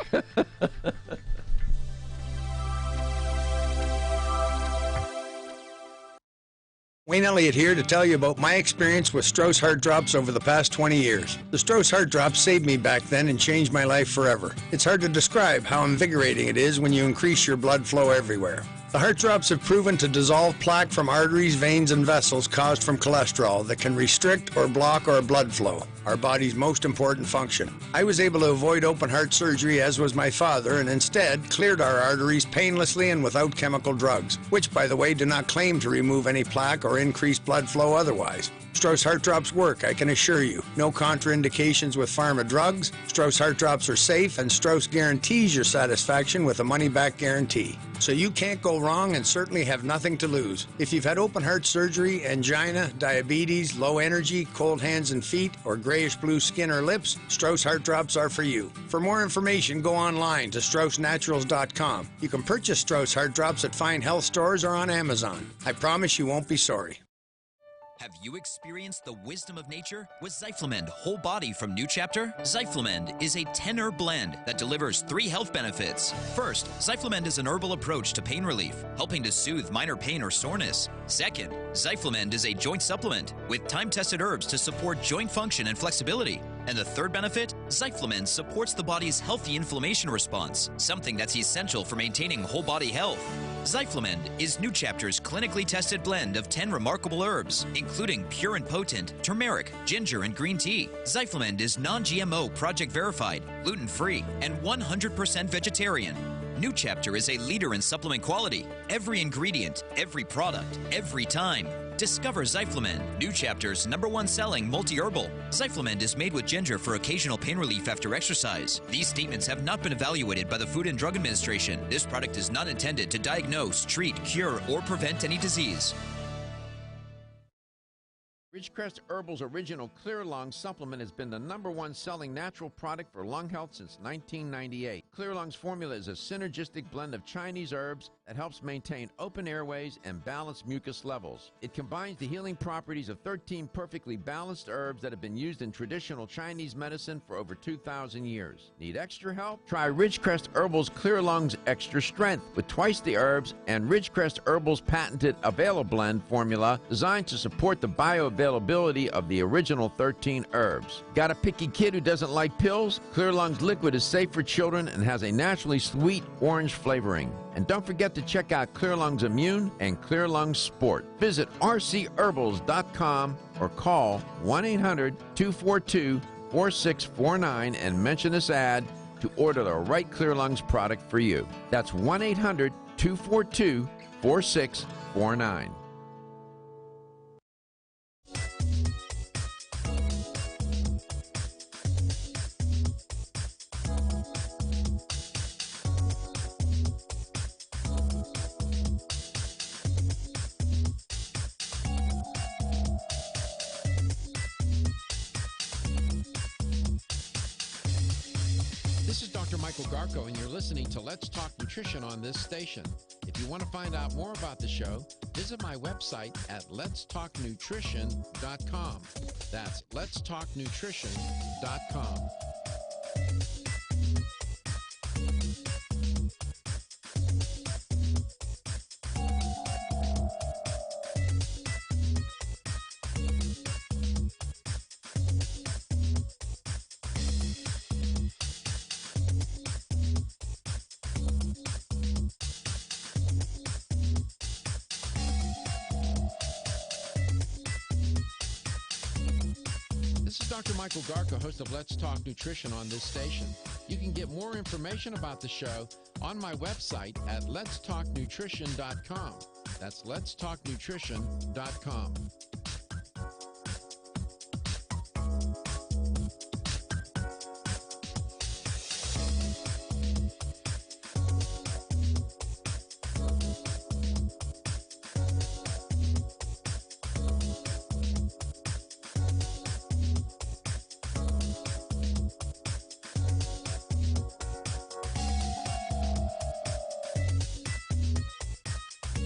Wayne Elliott here to tell you about my experience with Strauss Heart Drops over the past 20 years. The Strauss Heart Drops saved me back then and changed my life forever. It's hard to describe how invigorating it is when you increase your blood flow everywhere. The heart drops have proven to dissolve plaque from arteries, veins, and vessels caused from cholesterol that can restrict or block our blood flow, our body's most important function. I was able to avoid open heart surgery, as was my father, and instead cleared our arteries painlessly and without chemical drugs, which, by the way, do not claim to remove any plaque or increase blood flow otherwise. Strauss Heart Drops work, I can assure you. No contraindications with pharma drugs. Strauss Heart Drops are safe, and Strauss guarantees your satisfaction with a money-back guarantee. So you can't go wrong and certainly have nothing to lose. If you've had open heart surgery, angina, diabetes, low energy, cold hands and feet, or grayish-blue skin or lips, Strauss Heart Drops are for you. For more information, go online to StraussNaturals.com. You can purchase Strauss Heart Drops at fine health stores or on Amazon. I promise you won't be sorry. Have you experienced the wisdom of nature with Zyflamend Whole Body from New Chapter? Zyflamend is a 10-herb blend that delivers 3 health benefits. First, Zyflamend is an herbal approach to pain relief, helping to soothe minor pain or soreness. Second, Zyflamend is a joint supplement with time-tested herbs to support joint function and flexibility. And the third benefit, Zyflamend supports the body's healthy inflammation response, something that's essential for maintaining whole body health. Zyflamend is New Chapter's clinically tested blend of 10 remarkable herbs, including pure and potent turmeric, ginger, and green tea. Zyflamend is non-GMO, project verified, gluten-free, and 100% vegetarian. New Chapter is a leader in supplement quality. Every ingredient, every product, every time. Discover Zyflamend, New Chapter's #1 selling multi-herbal. Zyflamend is made with ginger for occasional pain relief after exercise. These statements have not been evaluated by the Food and Drug Administration. This product is not intended to diagnose, treat, cure, or prevent any disease. Ridgecrest Herbal's original Clear Lung supplement has been the #1 selling natural product for lung health since 1998. Clear Lung's formula is a synergistic blend of Chinese herbs that helps maintain open airways and balance mucus levels. It combines the healing properties of 13 perfectly balanced herbs that have been used in traditional Chinese medicine for over 2,000 years. Need extra help? Try Ridgecrest Herbal's Clear Lung's Extra Strength with twice the herbs and Ridgecrest Herbal's patented Availablend formula designed to support the bioavailability of the original 13 herbs. Got a picky kid who doesn't like pills? Clear Lung's liquid is safe for children and has a naturally sweet orange flavoring. And don't forget to check out Clear Lungs Immune and Clear Lungs Sport. Visit rcherbals.com or call 1-800-242-4649 and mention this ad to order the right Clear Lungs product for you. That's 1-800-242-4649. This is Dr. Michael Garko, and you're listening to Let's Talk Nutrition on this station. If you want to find out more about the show, visit my website at letstalknutrition.com. That's letstalknutrition.com. This is Dr. Michael Garko, host of Let's Talk Nutrition on this station. You can get more information about the show on my website at letstalknutrition.com. That's letstalknutrition.com.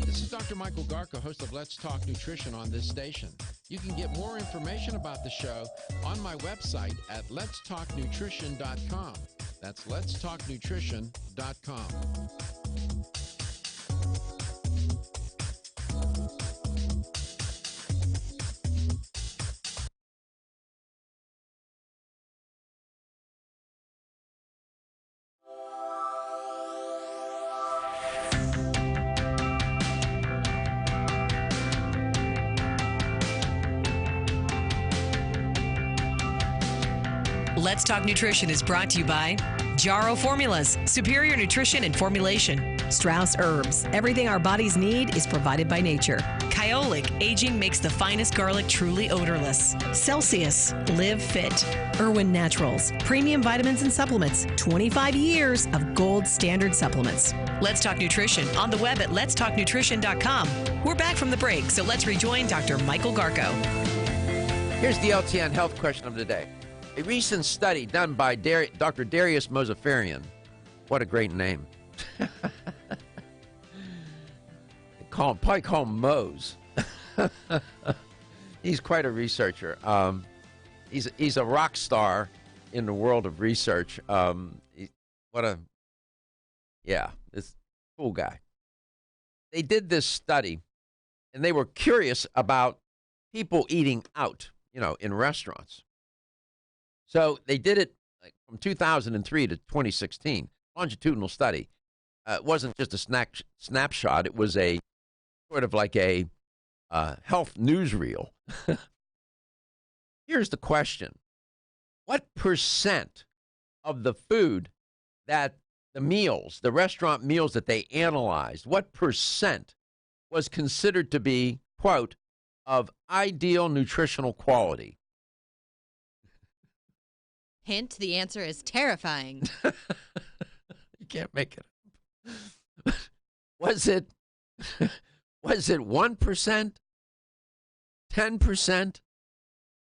This is Dr. Michael Garko, host of Let's Talk Nutrition on this station. You can get more information about the show on my website at letstalknutrition.com. That's letstalknutrition.com. Let's Talk Nutrition is brought to you by Jarro Formulas, superior nutrition and formulation. Strauss Herbs, everything our bodies need is provided by nature. Kyolic, aging makes the finest garlic truly odorless. Celsius, live fit. Irwin Naturals, premium vitamins and supplements. 25 years of gold standard supplements. Let's Talk Nutrition on the web at letstalknutrition.com. We're back from the break, so let's rejoin Dr. Michael Garko. Here's the LTN health question of the day. A recent study done by Dr. Darius Mozaffarian. What a great name. Probably call him Mose. He's quite a researcher. He's a rock star in the world of research. This cool guy. They did this study, and they were curious about people eating out, in restaurants. So they did it from 2003 to 2016, longitudinal study. It wasn't just a snapshot. It was a sort of like a health newsreel. Here's the question. What percent of the food that the restaurant meals that they analyzed, what percent was considered to be, quote, of ideal nutritional quality? Hint, the answer is terrifying. You can't make it up. Was it 1%, 10%,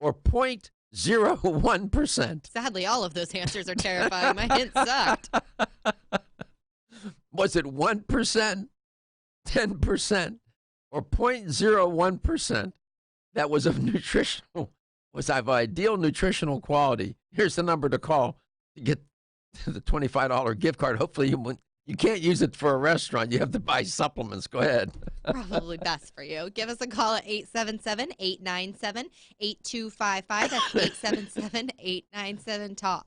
or 0.01%? Sadly, all of those answers are terrifying. My hint sucked. Was it 1%, 10%, or 0.01% that was of ideal nutritional quality? Here's the number to call to get the $25 gift card. Hopefully you can't use it for a restaurant. You have to buy supplements. Go ahead. Probably best for you. Give us a call at 877-897-8255. That's 877-897-TALK.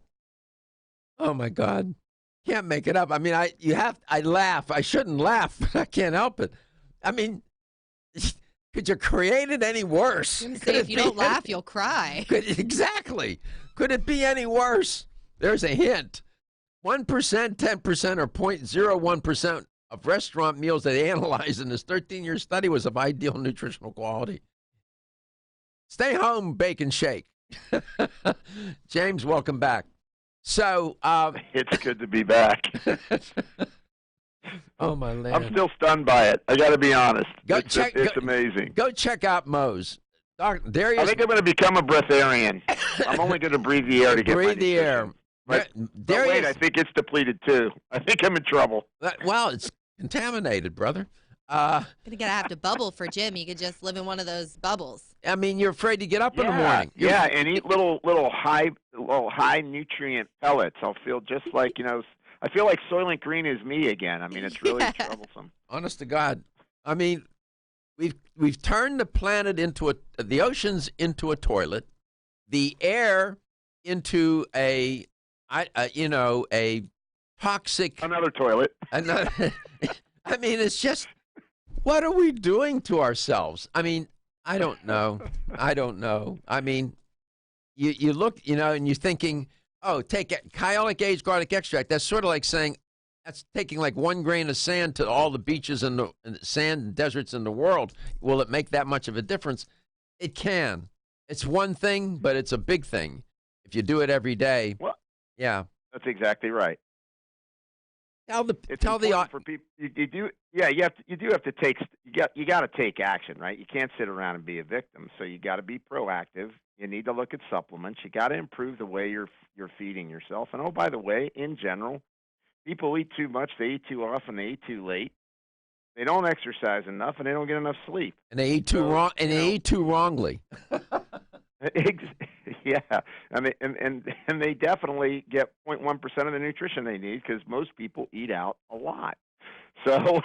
Oh, my God. Can't make it up. I mean, I laugh. I shouldn't laugh, but I can't help it. I mean, could you create it any worse? I'm gonna say, if you don't laugh, you'll cry. Exactly. Could it be any worse? There's a hint. 1%, 10%, or 0.01% of restaurant meals that they analyzed in this 13-year study was of ideal nutritional quality. Stay home, bake and shake. James, welcome back. So it's good to be back. Oh, my land. I'm still stunned by it. I got to be honest. It's amazing. Go check out Mose. Darius, I think I'm going to become a breatharian. I'm only going to breathe the air to get breathe the air. But wait, I think it's depleted too. I think I'm in trouble. Well, it's contaminated, brother. You're going to have to bubble for Jim. You could just live in one of those bubbles. I mean, you're afraid to get up in the morning. And eat little high nutrient pellets. I'll feel just like, I feel like Soylent Green is me again. I mean, it's really troublesome. Honest to God. I mean, we've turned the planet the oceans into a toilet, the air into a toxic. Another toilet. I mean, it's just, what are we doing to ourselves? I mean, I don't know. I mean, you look, and you're thinking, oh, take Kyolic aged garlic extract. That's sort of like saying that's taking like 1 grain of sand to all the beaches and the sand and deserts in the world. Will it make that much of a difference? It can. It's one thing, but it's a big thing if you do it every day. Well, yeah, that's exactly right. For people. You do have to take. You got to take action, right? You can't sit around and be a victim. So you got to be proactive. You need to look at supplements. You got to improve the way you're feeding yourself. And by the way, in general, people eat too much. They eat too often. They eat too late. They don't exercise enough, and they don't get enough sleep. And they eat too wrong. And they eat too wrongly. Yeah, and they definitely get 0.1% of the nutrition they need because most people eat out a lot. So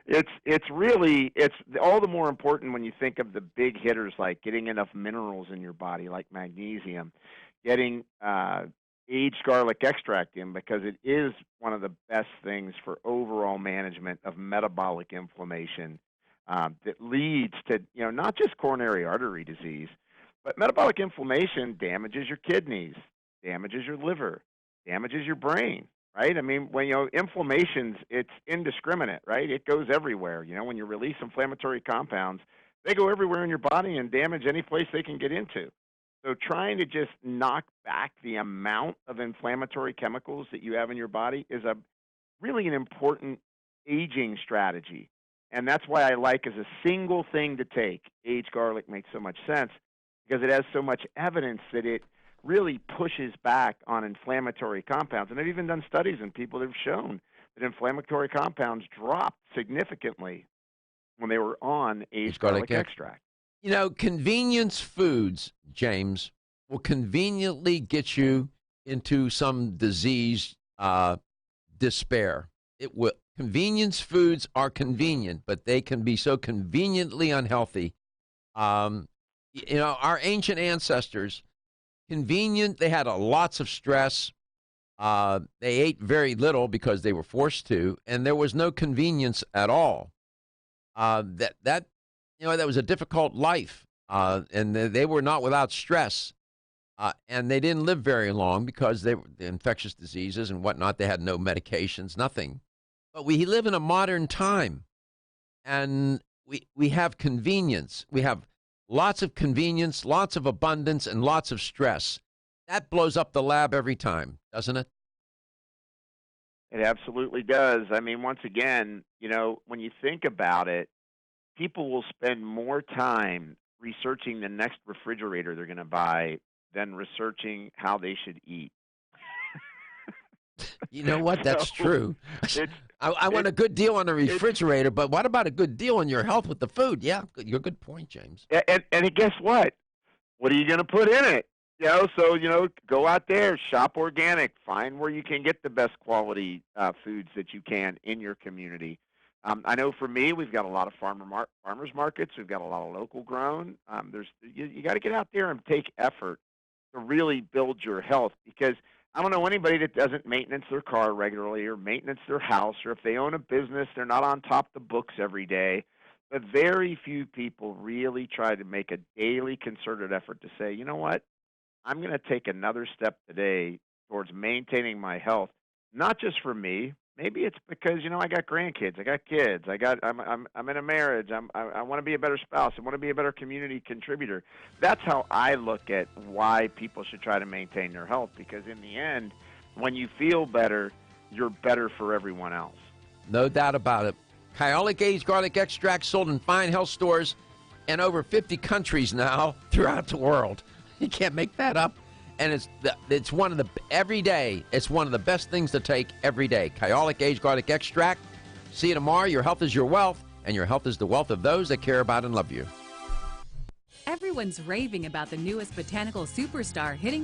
it's really all the more important when you think of the big hitters like getting enough minerals in your body, like magnesium, getting aged garlic extract in, because it is one of the best things for overall management of metabolic inflammation that leads to not just coronary artery disease. But metabolic inflammation damages your kidneys. damages your liver, damages your brain, right? I mean, when inflammation's, it's indiscriminate, right? It goes everywhere. When you release inflammatory compounds, they go everywhere in your body and damage any place they can get into. So trying to just knock back the amount of inflammatory chemicals that you have in your body is really an important aging strategy. And that's why I like, as a single thing to take, aged garlic makes so much sense, because it has so much evidence that it really pushes back on inflammatory compounds. And they've even done studies on people that have shown that inflammatory compounds dropped significantly when they were on aged garlic extract. Convenience foods, James, will conveniently get you into some disease despair. It will. Convenience foods are convenient, but they can be so conveniently unhealthy. Our ancient ancestors, convenient, they had lots of stress. They ate very little because they were forced to, and there was no convenience at all. That was a difficult life, and they were not without stress. And they didn't live very long because the infectious diseases and whatnot. They had no medications, nothing. But we live in a modern time, and we have convenience. We have lots of convenience, lots of abundance, and lots of stress. That blows up the lab every time, doesn't it? It absolutely does. I mean, once again, when you think about it, people will spend more time researching the next refrigerator they're going to buy than researching how they should eat. You know what? That's true. I want a good deal on the refrigerator, but what about a good deal on your health with the food? Yeah, you're a good point, James. And guess what? What are you going to put in it? So go out there, shop organic, find where you can get the best quality foods that you can in your community. I know for me, we've got a lot of farmers markets. We've got a lot of local grown. You got to get out there and take effort to really build your health, because I don't know anybody that doesn't maintenance their car regularly or maintenance their house, or if they own a business, they're not on top of the books every day. But very few people really try to make a daily concerted effort to say, you know what, I'm going to take another step today towards maintaining my health, not just for me. Maybe it's because, I got grandkids, I got kids, I'm in a marriage, I want to be a better spouse, I want to be a better community contributor. That's how I look at why people should try to maintain their health, because in the end, when you feel better, you're better for everyone else. No doubt about it. Kyolic aged garlic extract sold in fine health stores in over 50 countries now throughout the world. You can't make that up. And it's one of the every day. It's one of the best things to take every day. Kyolic aged garlic extract. See you tomorrow. Your health is your wealth, and your health is the wealth of those that care about and love you. Everyone's raving about the newest botanical superstar hitting